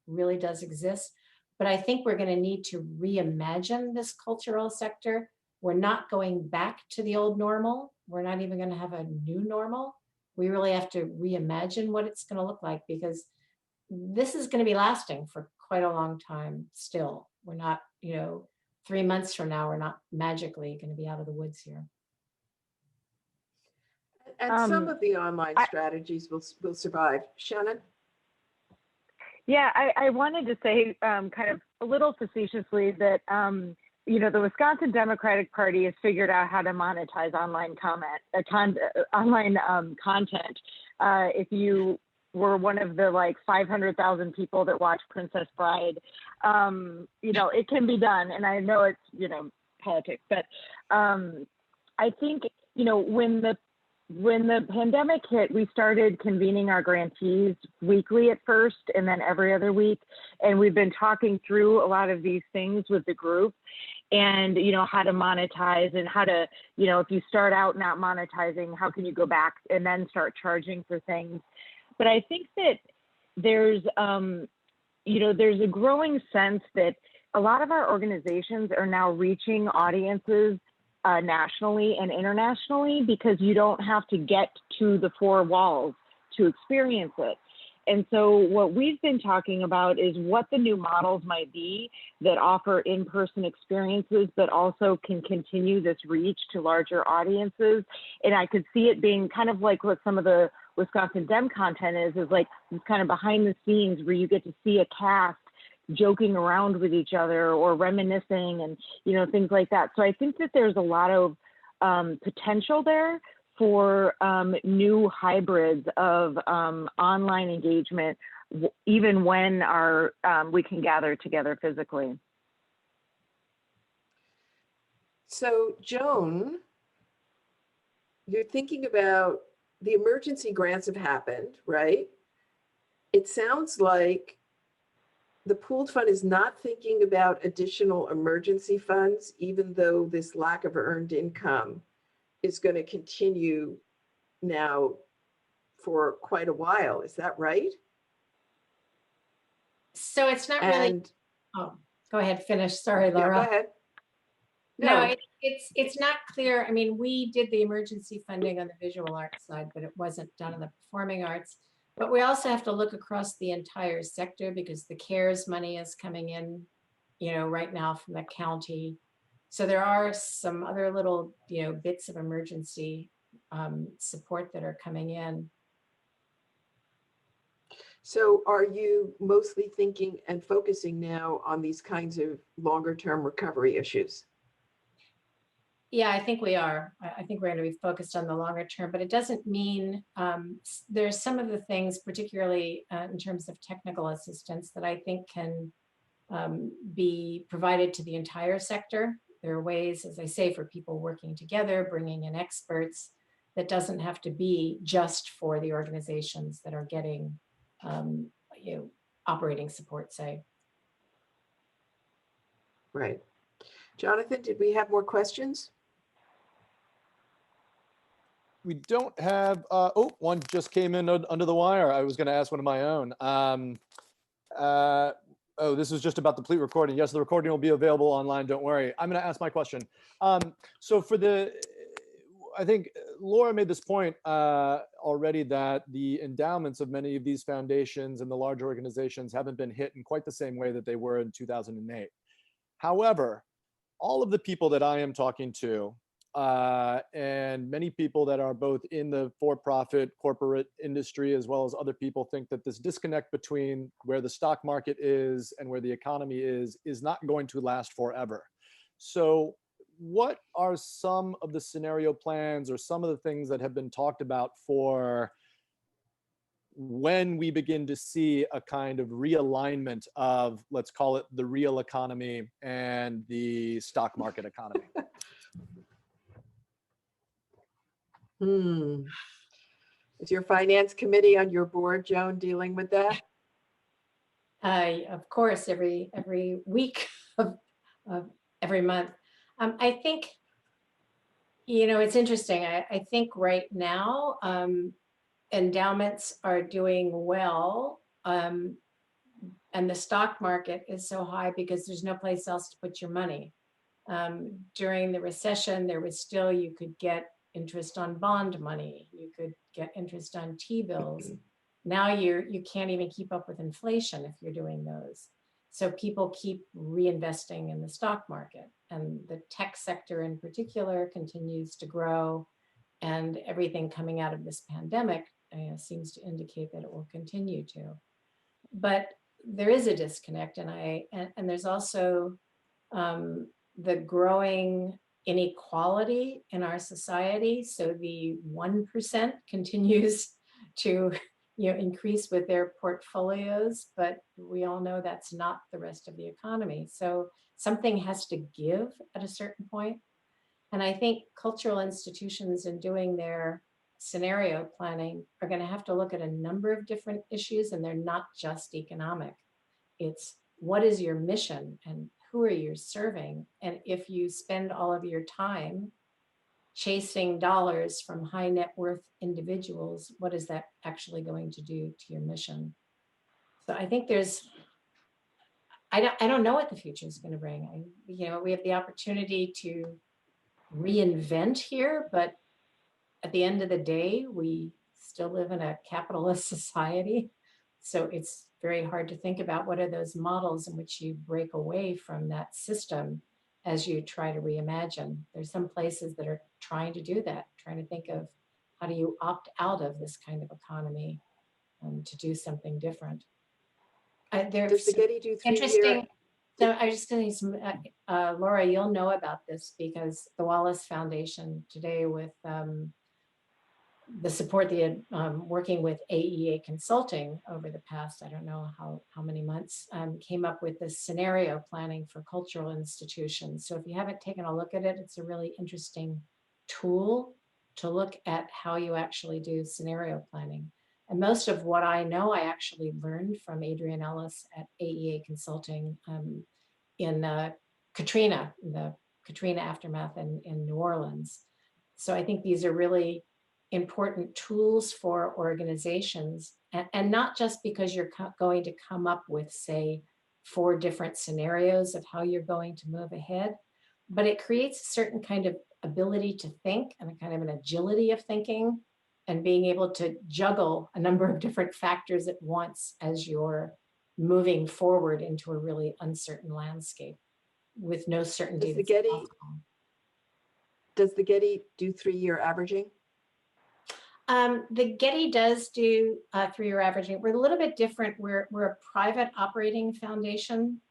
really does exist. But I think we're going to need to reimagine this cultural sector. We're not going back to the old normal. We're not even going to have a new normal. We really have to reimagine what it's going to look like, because this is going to be lasting for quite a long time still. We're not, 3 months from now, we're not magically going to be out of the woods here. And some of the online strategies will survive. Shannon? Yeah, I wanted to say kind of a little facetiously that, the Wisconsin Democratic Party has figured out how to monetize online content. If you were one of the 500,000 people that watch Princess Bride, it can be done. And I know it's, politics, but I think, when the pandemic hit, we started convening our grantees weekly at first and then every other week. And we've been talking through a lot of these things with the group and, how to monetize and how to, if you start out not monetizing, how can you go back and then start charging for things? But I think that there's a growing sense that a lot of our organizations are now reaching audiences nationally and internationally, because you don't have to get to the four walls to experience it. And so what we've been talking about is what the new models might be that offer in-person experiences, but also can continue this reach to larger audiences. And I could see it being kind of like what some of the Wisconsin Dem content is like this kind of behind the scenes where you get to see a cast joking around with each other or reminiscing and, things like that. So I think that there's a lot of potential there for new hybrids of online engagement, even when we can gather together physically. So Joan, you're thinking about the emergency grants have happened, right? It sounds like the pooled fund is not thinking about additional emergency funds, even though this lack of earned income is going to continue now for quite a while. Is that right? So it's not really, oh, go ahead, finish. Sorry, Laura. Yeah, go ahead. No, it's not clear. I mean, we did the emergency funding on the visual arts side, but it wasn't done on the performing arts. But we also have to look across the entire sector, because the CARES money is coming in, right now from the county. So there are some other little, bits of emergency support that are coming in. So are you mostly thinking and focusing now on these kinds of longer term recovery issues? Yeah, I think we are. I think we're going to be focused on the longer term, but it doesn't mean there's some of the things, particularly in terms of technical assistance, that I think can be provided to the entire sector. There are ways, as I say, for people working together, bringing in experts, that doesn't have to be just for the organizations that are getting operating support, say. Right. Jonathan, did we have more questions? We don't have, one just came in under the wire. I was going to ask one of my own. This was just about the complete recording. Yes, the recording will be available online. Don't worry. I'm going to ask my question. So I think Laura made this point already, that the endowments of many of these foundations and the large organizations haven't been hit in quite the same way that they were in 2008. However, all of the people that I am talking to, and many people that are both in the for-profit corporate industry as well as other people, think that this disconnect between where the stock market is and where the economy is not going to last forever. So what are some of the scenario plans or some of the things that have been talked about for when we begin to see a kind of realignment of, let's call it, the real economy and the stock market economy? Is your finance committee on your board, Joan, dealing with that? Of course, every week of every month. I think, it's interesting. I think right now, endowments are doing well And the stock market is so high because there's no place else to put your money. During the recession, there was still, you could get interest on bond money. You could get interest on T-bills. Now you can't even keep up with inflation if you're doing those. So people keep reinvesting in the stock market, and the tech sector in particular continues to grow, and everything coming out of this pandemic seems to indicate that it will continue to. But there is a disconnect, and there's also the growing inequality in our society. So the 1% continues to increase with their portfolios, but we all know that's not the rest of the economy. So something has to give at a certain point. And I think cultural institutions, in doing their scenario planning, are going to have to look at a number of different issues, and they're not just economic. It's what is your mission and who are you serving? And if you spend all of your time chasing dollars from high net worth individuals, what is that actually going to do to your mission? So I think I don't know what the future is going to bring. We have the opportunity to reinvent here, but at the end of the day, we still live in a capitalist society. So it's very hard to think about what are those models in which you break away from that system as you try to reimagine. There's some places that are trying to do that, trying to think of how do you opt out of this kind of economy to do something different. Does the Getty do 3 interesting. So I was just going to say, Laura, you'll know about this because the Wallace Foundation today, with the support they had working with AEA Consulting over the past, I don't know how many months, came up with this scenario planning for cultural institutions. So if you haven't taken a look at it, it's a really interesting tool to look at how you actually do scenario planning. And most of what I know, I actually learned from Adrienne Ellis at AEA Consulting in Katrina, the Katrina aftermath in New Orleans. So I think these are really important tools for organizations, and not just because you're going to come up with, say, 4 different scenarios of how you're going to move ahead, but it creates a certain kind of ability to think and a kind of an agility of thinking and being able to juggle a number of different factors at once as you're moving forward into a really uncertain landscape with no certainty. Does the Getty do 3-year averaging? The Getty does do 3-year averaging. We're a little bit different. We're a private operating foundation,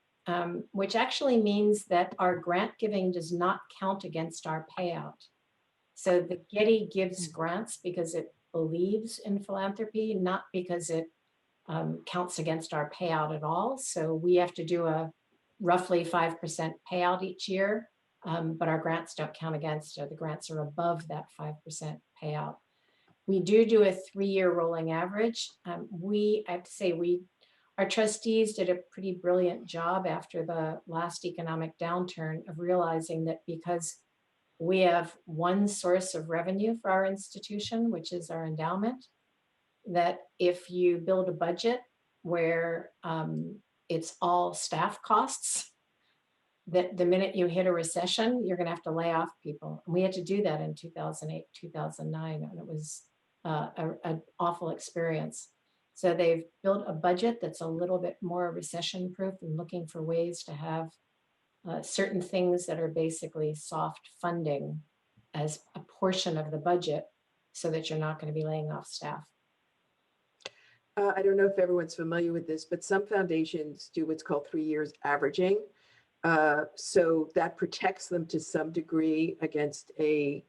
which actually means that our grant giving does not count against our payout. So the Getty gives grants because it believes in philanthropy, not because it counts against our payout at all. So we have to do a roughly 5% payout each year, but our grants don't count against it. The grants are above that 5% payout. We do a 3-year rolling average. I have to say, our trustees did a pretty brilliant job after the last economic downturn of realizing that because we have one source of revenue for our institution, which is our endowment, that if you build a budget where it's all staff costs, that the minute you hit a recession, you're going to have to lay off people. And we had to do that in 2008, 2009, and it was an awful experience. So they've built a budget that's a little bit more recession proof and looking for ways to have certain things that are basically soft funding as a portion of the budget so that you're not going to be laying off staff. I don't know if everyone's familiar with this, but some foundations do what's called 3 years averaging. So that protects them to some degree against a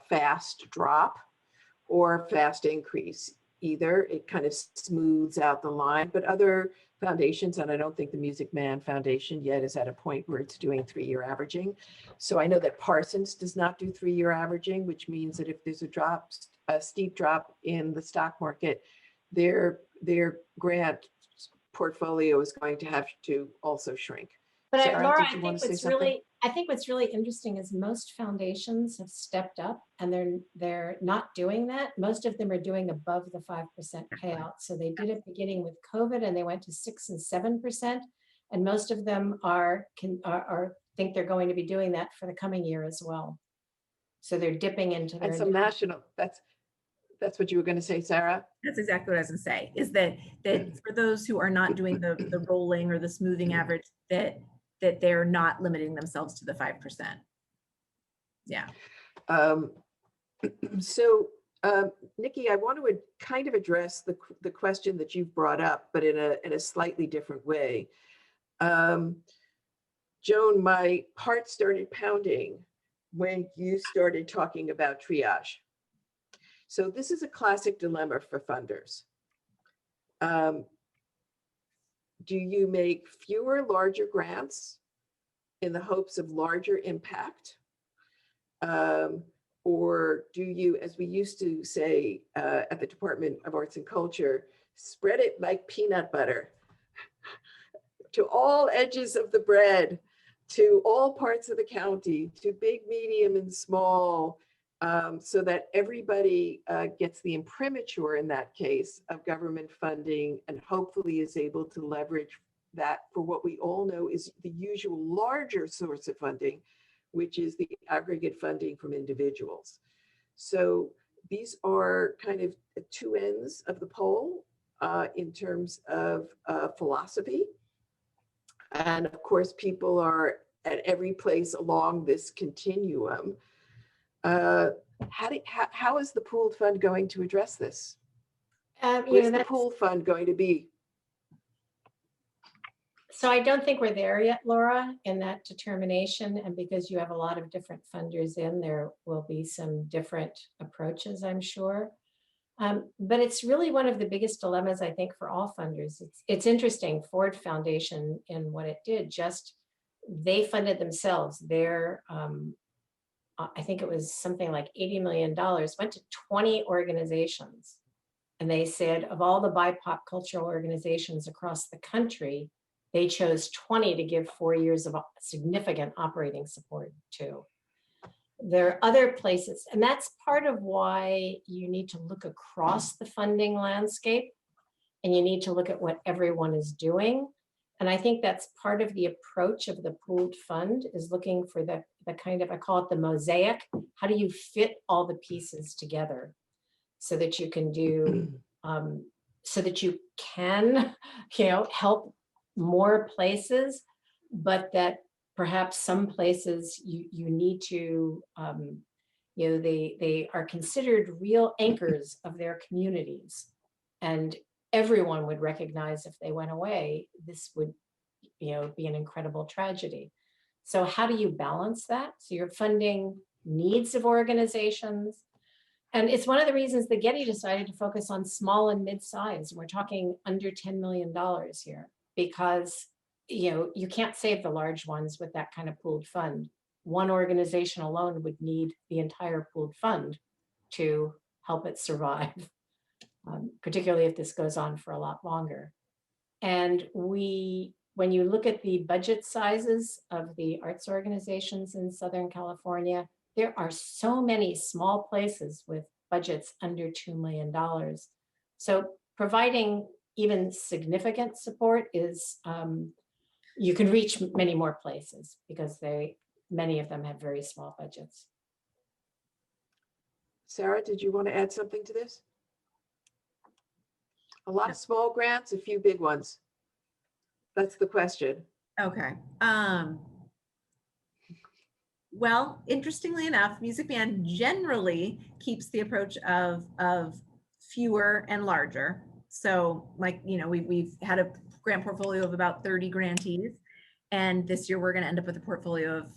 fast drop or fast increase. Either it kind of smooths out the line, but other foundations, and I don't think the Music Man Foundation yet is at a point where it's doing 3-year averaging. So I know that Parsons does not do 3-year averaging, which means that if there's a steep drop in the stock market, their grant portfolio is going to have to also shrink. But Sarah, Laura, did you want to say something? I think what's really interesting is most foundations have stepped up and they're not doing that. Most of them are doing above the 5% payout. So they did it beginning with COVID and they went to 6 and 7%. And most of them think they're going to be doing that for the coming year as well. So they're dipping into their And some national, that's what you were going to say, Sarah? That's exactly what I was going to say, is that for those who are not doing the rolling or the smoothing average, that they're not limiting themselves to the 5%. Yeah. So, Nikki, I want to kind of address the question that you've brought up, but in a slightly different way. Joan, my heart started pounding when you started talking about triage. So this is a classic dilemma for funders. Do you make fewer larger grants in the hopes of larger impact? Or do you, as we used to say at the Department of Arts and Culture, spread it like peanut butter to all edges of the bread, to all parts of the county, to big, medium, and small, so that everybody gets the imprimatur in that case of government funding and hopefully is able to leverage that for what we all know is the usual larger source of funding, which is the aggregate funding from individuals. So these are kind of two ends of the pole in terms of philosophy. And of course, people are at every place along this continuum. How is the pooled fund going to address this? Where's the pooled fund going to be? So I don't think we're there yet, Laura, in that determination. And because you have a lot of different funders in, there will be some different approaches, I'm sure. But it's really one of the biggest dilemmas, I think, for all funders. It's interesting, Ford Foundation in what it did, they funded themselves. I think it was something like $80 million, went to 20 organizations. And they said of all the BIPOC cultural organizations across the country, they chose 20 to give 4 years of significant operating support to. There are other places, and that's part of why you need to look across the funding landscape and you need to look at what everyone is doing. And I think that's part of the approach of the pooled fund is looking for the kind of, I call it the mosaic. How do you fit all the pieces together so that you can do, so that you can, help more places, but that perhaps some places you need to, they are considered real anchors of their communities. And everyone would recognize if they went away, this would, be an incredible tragedy. So how do you balance that? So you're funding needs of organizations. And it's one of the reasons the Getty decided to focus on small and mid-size. We're talking under $10 million here because, you can't save the large ones with that kind of pooled fund. One organization alone would need the entire pooled fund to help it survive, particularly if this goes on for a lot longer. And when you look at the budget sizes of the arts organizations in Southern California, there are so many small places with budgets under $2 million. So providing even significant support is, you can reach many more places because many of them have very small budgets. Sarah, did you want to add something to this? A lot of small grants, a few big ones. That's the question. Okay. Well, interestingly enough, Music Man generally keeps the approach of fewer and larger. So like, we've had a grant portfolio of about 30 grantees. And this year we're going to end up with a portfolio of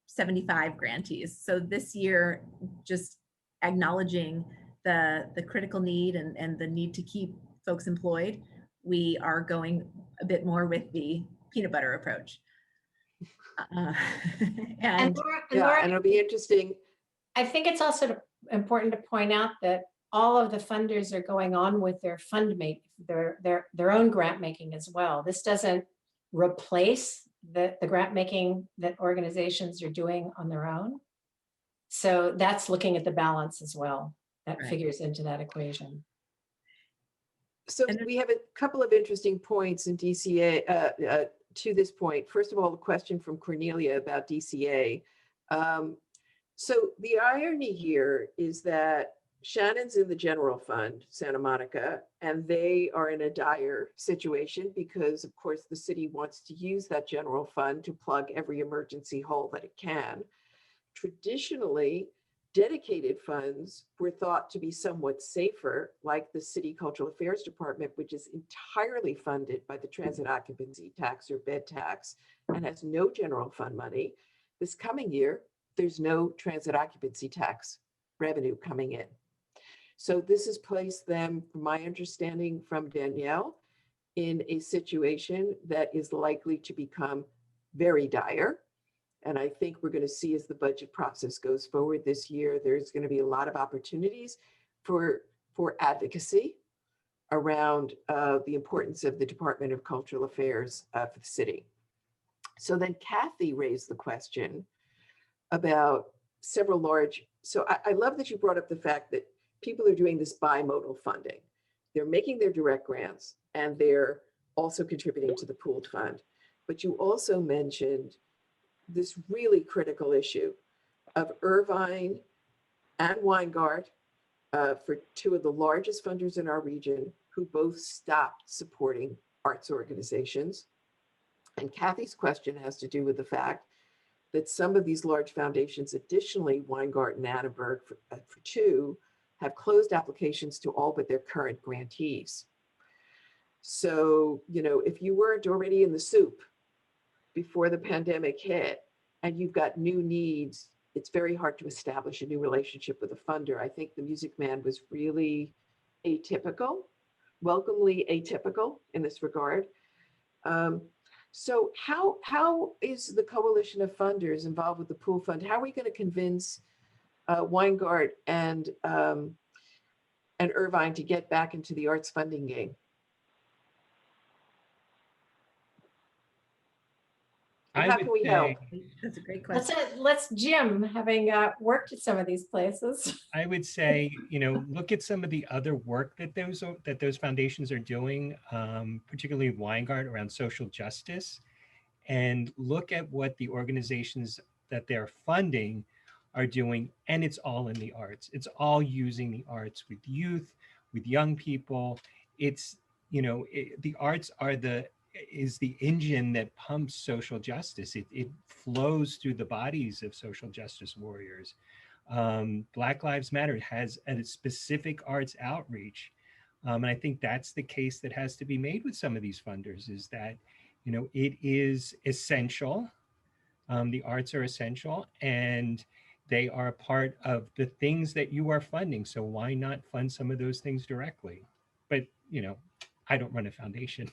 75 grantees. So this year, just acknowledging the critical need and the need to keep folks employed, we are going a bit more with the peanut butter approach. And it'll be interesting. I think it's also important to point out that all of the funders are going on with their own grant making as well. This doesn't replace the grant making that organizations are doing on their own. So that's looking at the balance as well. That Right. figures into that equation. So And then- we have a couple of interesting points in DCA to this point. First of all, a question from Cornelia about DCA. So the irony here is that Shannon's in the general fund, Santa Monica, and they are in a dire situation because, of course, the city wants to use that general fund to plug every emergency hole that it can. Traditionally, dedicated funds were thought to be somewhat safer, like the City Cultural Affairs Department, which is entirely funded by the transit occupancy tax or bed tax and has no general fund money. This coming year, there's no transit occupancy tax revenue coming in. So this has placed them, from my understanding from Danielle, in a situation that is likely to become very dire. And I think we're going to see as the budget process goes forward this year, there's going to be a lot of opportunities for advocacy around the importance of the Department of Cultural Affairs for the city. So then Kathy raised the question about several large, so I love that you brought up the fact that people are doing this bimodal funding. They're making their direct grants and they're also contributing to the pooled fund. But you also mentioned this really critical issue of Irvine and Weingart for two of the largest funders in our region who both stopped supporting arts organizations. And Kathy's question has to do with the fact that some of these large foundations, additionally, Weingart and Annenberg for two, have closed applications to all but their current grantees. So, you know, if you weren't already in the soup before the pandemic hit and you've got new needs, it's very hard to establish a new relationship with a funder. I think the Music Man was really atypical, welcomely atypical in this regard. So how is the coalition of funders involved with the pool fund? How are we going to convince Weingart and Irvine to get back into the arts funding game? And how can we help? That's a great question. Let's Jim, having worked at some of these places. I would say, you know, look at some of the other work that those foundations are doing, particularly Weingart around social justice, and look at what the organizations that they're funding are doing, and it's all in the arts. It's all using the arts with youth, with young people. It's, you know, the arts is the engine that pumps social justice. It flows through the bodies of social justice warriors. Black Lives Matter has a specific arts outreach. And I think that's the case that has to be made with some of these funders, is that, you know, it is essential. The arts are essential and they are a part of the things that you are funding. So why not fund some of those things directly? But, you know, I don't run a foundation.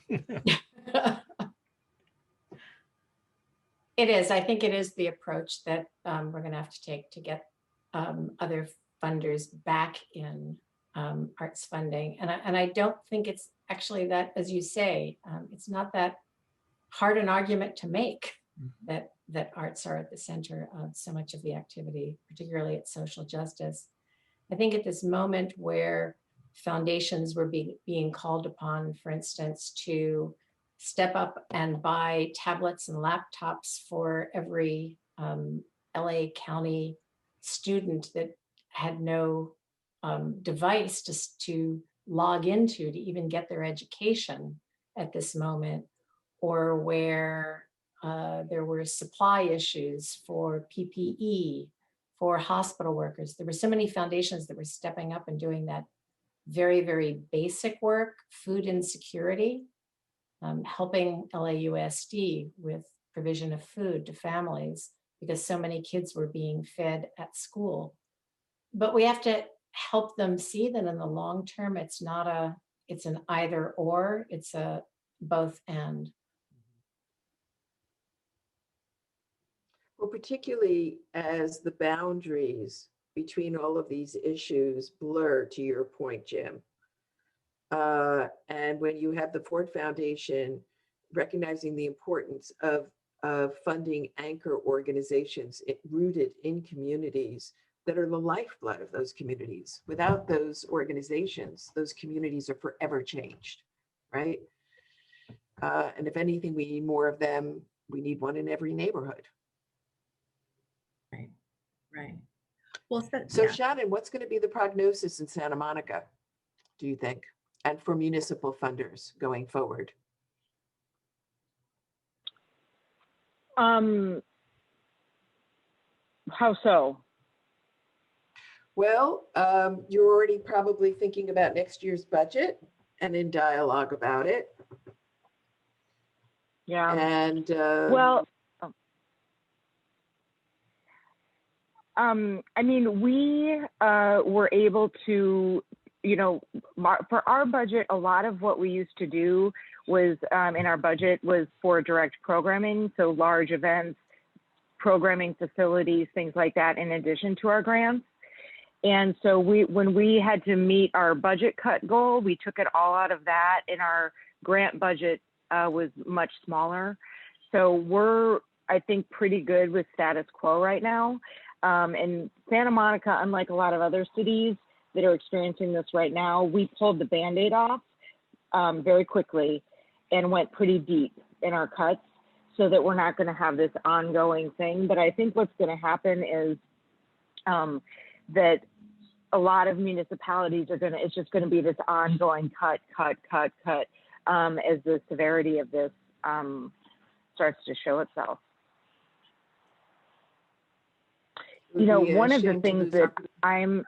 It is. I think it is the approach that we're going to have to take to get other funders back in arts funding. And I don't think it's actually that, as you say, it's not that hard an argument to make that arts are at the center of so much of the activity, particularly at social justice. I think at this moment where foundations were being called upon, for instance, to step up and buy tablets and laptops for every LA County student that had no device to log into to even get their education at this moment, or where there were supply issues for PPE, for hospital workers. There were so many foundations that were stepping up and doing that very, very basic work, food insecurity, helping LAUSD with provision of food to families because so many kids were being fed at school. But we have to help them see that in the long term, it's an either or, it's a both and. Well, particularly as the boundaries between all of these issues blur, to your point, Jim. And when you have the Ford Foundation recognizing the importance of of funding anchor organizations rooted in communities that are the lifeblood of those communities. Without those organizations, those communities are forever changed, right? And if anything, we need more of them. We need one in every neighborhood. Right, right. Well, So yeah. Shannon, what's going to be the prognosis in Santa Monica, do you think? And for municipal funders going forward? How so? Well, you're already probably thinking about next year's budget and in dialogue about it. Yeah. And Well, I mean, we were able to, you know, for our budget, a lot of what we used to do was in our budget was for direct programming, so large events, programming facilities, things like that, in addition to our grants. And so when we had to meet our budget cut goal, we took it all out of that, and our grant budget was much smaller. So we're, I think, pretty good with status quo right now. And Santa Monica, unlike a lot of other cities that are experiencing this right now, we pulled the Band-Aid off very quickly and went pretty deep in our cuts so that we're not going to have this ongoing thing. But I think what's going to happen is that a lot of municipalities are going to, it's just going to be this ongoing cut as the severity of this starts to show itself. You know, one of the things that I'm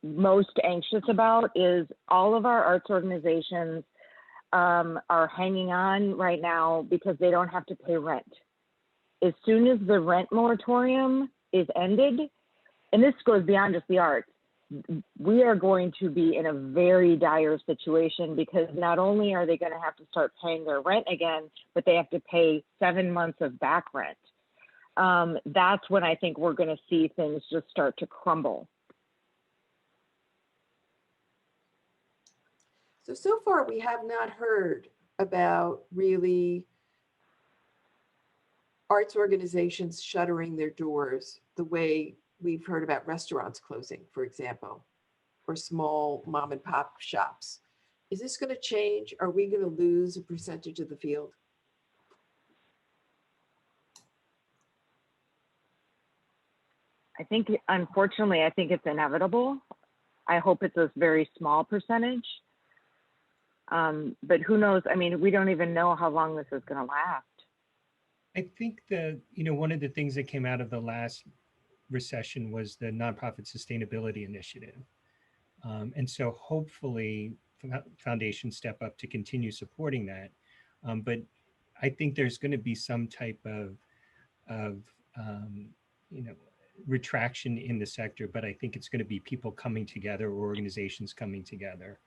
most anxious about is all of our arts organizations are hanging on right now because they don't have to pay rent. As soon as the rent moratorium is ended, and this goes beyond just the arts, we are going to be in a very dire situation because not only are they going to have to start paying their rent again, but they have to pay 7 months of back rent. That's when I think we're going to see things just start to crumble. So far we have not heard about really arts organizations shuttering their doors the way we've heard about restaurants closing, for example, or small mom and pop shops. Is this going to change? Are we going to lose a percentage of the field? I think, unfortunately, I think it's inevitable. I hope it's a very small percentage. But who knows? I mean, we don't even know how long this is going to last. I think one of the things that came out of the last recession was the nonprofit sustainability initiative. And so hopefully foundations step up to continue supporting that. But I think there's going to be some type of retraction in the sector, but I think it's going to be people coming together or organizations coming together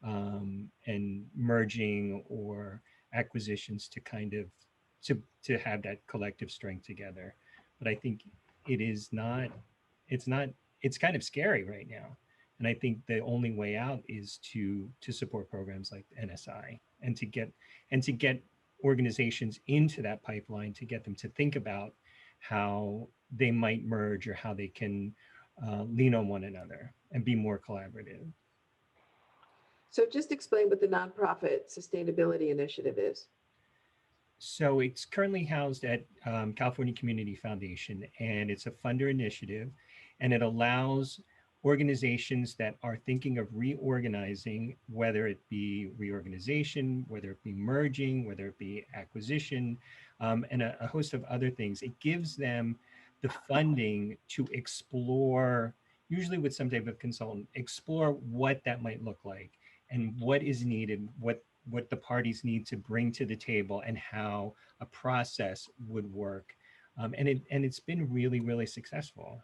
and merging or acquisitions to kind of to have that collective strength together. But I think it's kind of scary right now. And I think the only way out is to support programs like NSI and to get organizations into that pipeline, to get them to think about how they might merge or how they can lean on one another and be more collaborative. So just explain what the nonprofit sustainability initiative is. So it's currently housed at California Community Foundation, and it's a funder initiative, and it allows organizations that are thinking of reorganizing, whether it be reorganization, whether it be merging, whether it be acquisition, and a host of other things. It gives them the funding to explore, usually with some type of consultant, explore what that might look like and what is needed, what the parties need to bring to the table and how a process would work. And it's been really, really successful.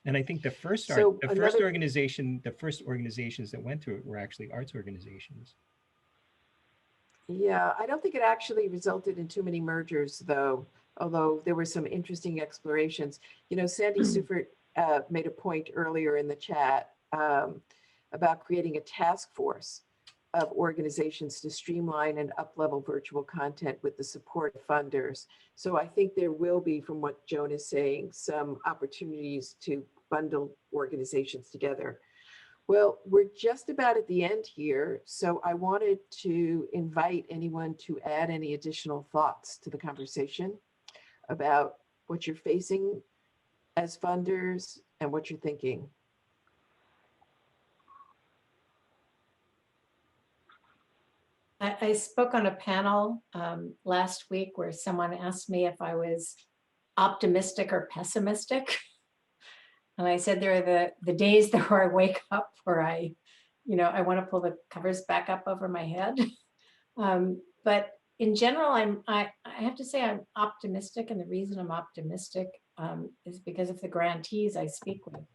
And I think the first organizations that went through it were actually arts organizations. Yeah, I don't think it actually resulted in too many mergers, though, although there were some interesting explorations. You know, Sandy Sufert made a point earlier in the chat about creating a task force of organizations to streamline and up-level virtual content with the support of funders. So I think there will be, from what Joan is saying, some opportunities to bundle organizations together. Well, we're just about at the end here, so I wanted to invite anyone to add any additional thoughts to the conversation about what you're facing as funders and what you're thinking. I spoke on a panel last week where someone asked me if I was optimistic or pessimistic. And I said there are the days where I wake up where I want to pull the covers back up over my head. But in general, I have to say I'm optimistic. And the reason I'm optimistic is because of the grantees I speak with.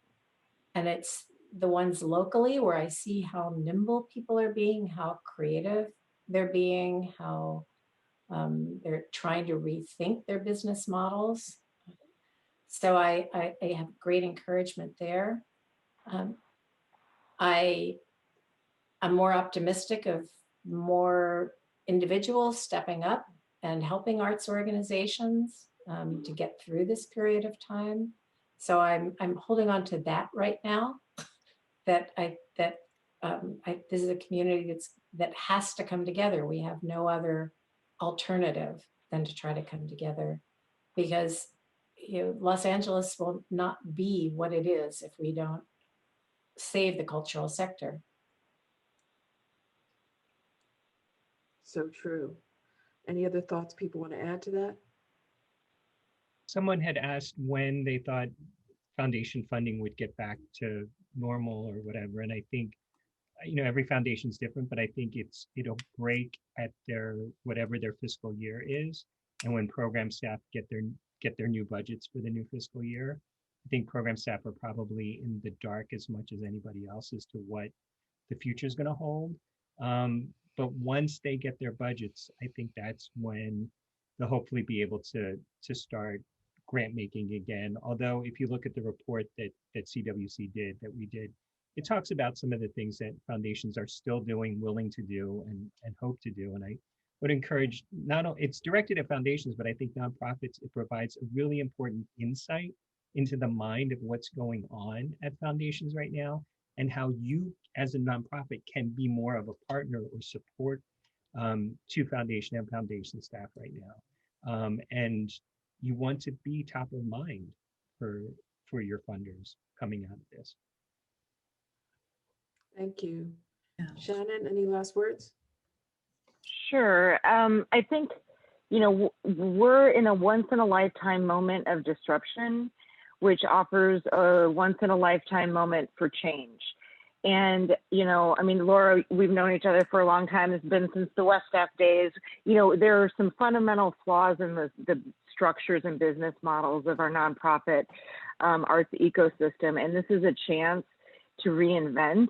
And it's the ones locally where I see how nimble people are being, how creative they're being, how they're trying to rethink their business models. So I have great encouragement there. I'm more optimistic of more individuals stepping up and helping arts organizations to get through this period of time. So I'm holding on to that right now. This is a community that has to come together. We have no other alternative than to try to come together, because Los Angeles will not be what it is if we don't save the cultural sector. So true. Any other thoughts people want to add to that? Someone had asked when they thought foundation funding would get back to normal or whatever. And I think, every foundation is different, but I think it'll break at whatever their fiscal year is. And when program staff get their new budgets for the new fiscal year, I think program staff are probably in the dark as much as anybody else as to what the future is going to hold. But once they get their budgets, I think that's when they'll hopefully be able to start grant making again. Although if you look at the report that CWC did, that we did, it talks about some of the things that foundations are still doing, willing to do, and hope to do. And I would encourage, not only it's directed at foundations, but I think nonprofits, it provides a really important insight into the mind of what's going on at foundations right now, and how you as a nonprofit can be more of a partner or support to foundation and foundation staff right now. And you want to be top of mind for your funders coming out of this. Thank you. Yeah. Shannon, any last words? Sure. I think, we're in a once in a lifetime moment of disruption, which offers a once in a lifetime moment for change. And, Laura, we've known each other for a long time. It's been since the West Staff days. There are some fundamental flaws in the structures and business models of our nonprofit arts ecosystem. And this is a chance to reinvent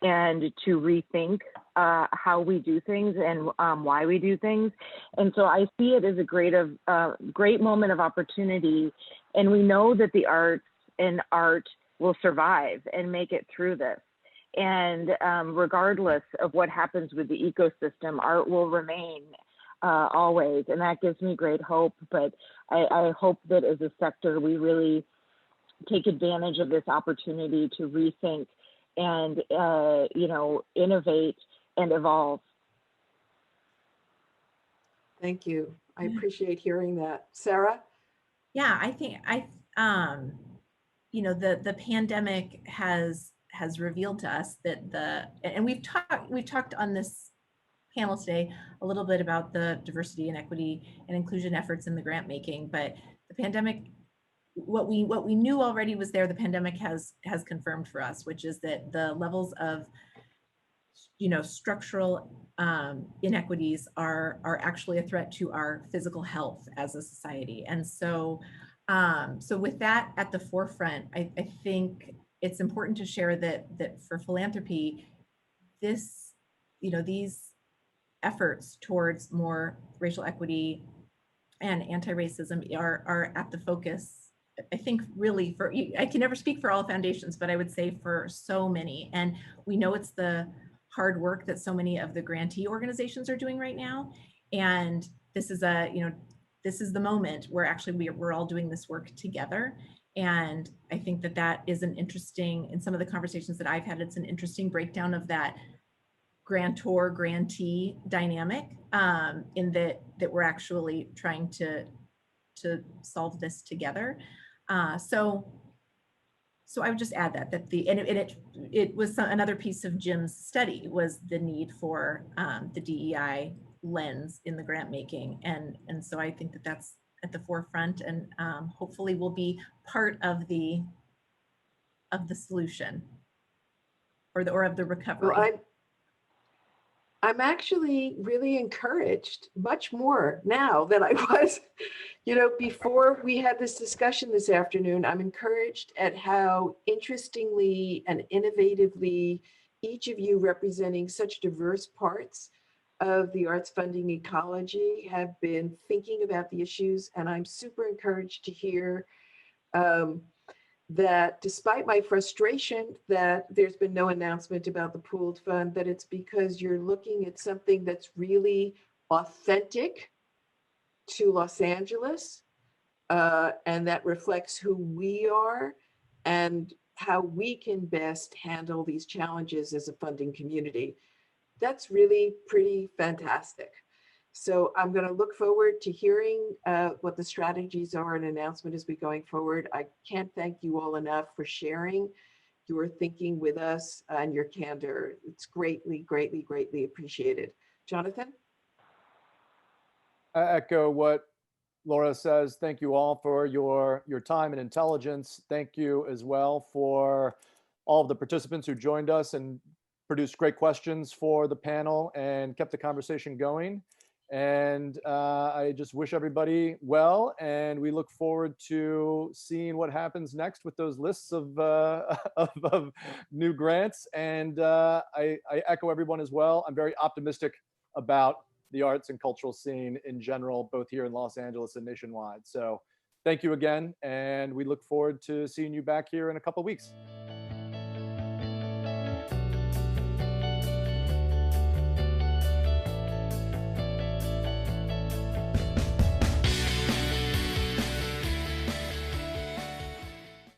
and to rethink how we do things and why we do things. And so I see it as a great moment of opportunity. And we know that the arts and art will survive and make it through this. And regardless of what happens with the ecosystem, art will remain always. And that gives me great hope. But I hope that as a sector, we really take advantage of this opportunity to rethink and, innovate and evolve. Thank you. I appreciate hearing that. Sarah? Yeah, I think the pandemic has revealed to us that and we've talked on this panel today a little bit about the diversity and equity and inclusion efforts in the grant making, but the pandemic, what we knew already was there, the pandemic has confirmed for us, which is that the levels of structural inequities are actually a threat to our physical health as a society. And so with that at the forefront, I think it's important to share that for philanthropy, these efforts towards more racial equity and anti-racism are at the focus. I think really I can never speak for all foundations, but I would say for so many. And we know it's the hard work that so many of the grantee organizations are doing right now. And this is this is the moment where actually we're all doing this work together. And I think that is an interesting, in some of the conversations that I've had, it's an interesting breakdown of that grantor grantee dynamic, in that we're actually trying to solve this together. So I would just add that it was another piece of Jim's study was the need for the DEI lens in the grant making, and so I think that's at the forefront, and hopefully will be part of the solution or of the recovery. Well, I'm actually really encouraged, much more now than I was, before we had this discussion this afternoon. I'm encouraged at how interestingly and innovatively each of you, representing such diverse parts of the arts funding ecology, have been thinking about the issues. And I'm super encouraged to hear that despite my frustration that there's been no announcement about the pooled fund, that it's because you're looking at something that's really authentic to Los Angeles, and that reflects who we are and how we can best handle these challenges as a funding community. That's really pretty fantastic. So I'm going to look forward to hearing what the strategies are and announcement as we going forward. I can't thank you all enough for sharing your thinking with us and your candor. It's greatly, greatly, greatly appreciated. Jonathan? I echo what Laura says. Thank you all for your time and intelligence. Thank you as well for all of the participants who joined us and produced great questions for the panel and kept the conversation going. And I just wish everybody well, and we look forward to seeing what happens next with those lists of new grants. And I echo everyone as well. I'm very optimistic about the arts and cultural scene in general, both here in Los Angeles and nationwide. So thank you again, and we look forward to seeing you back here in a couple of weeks.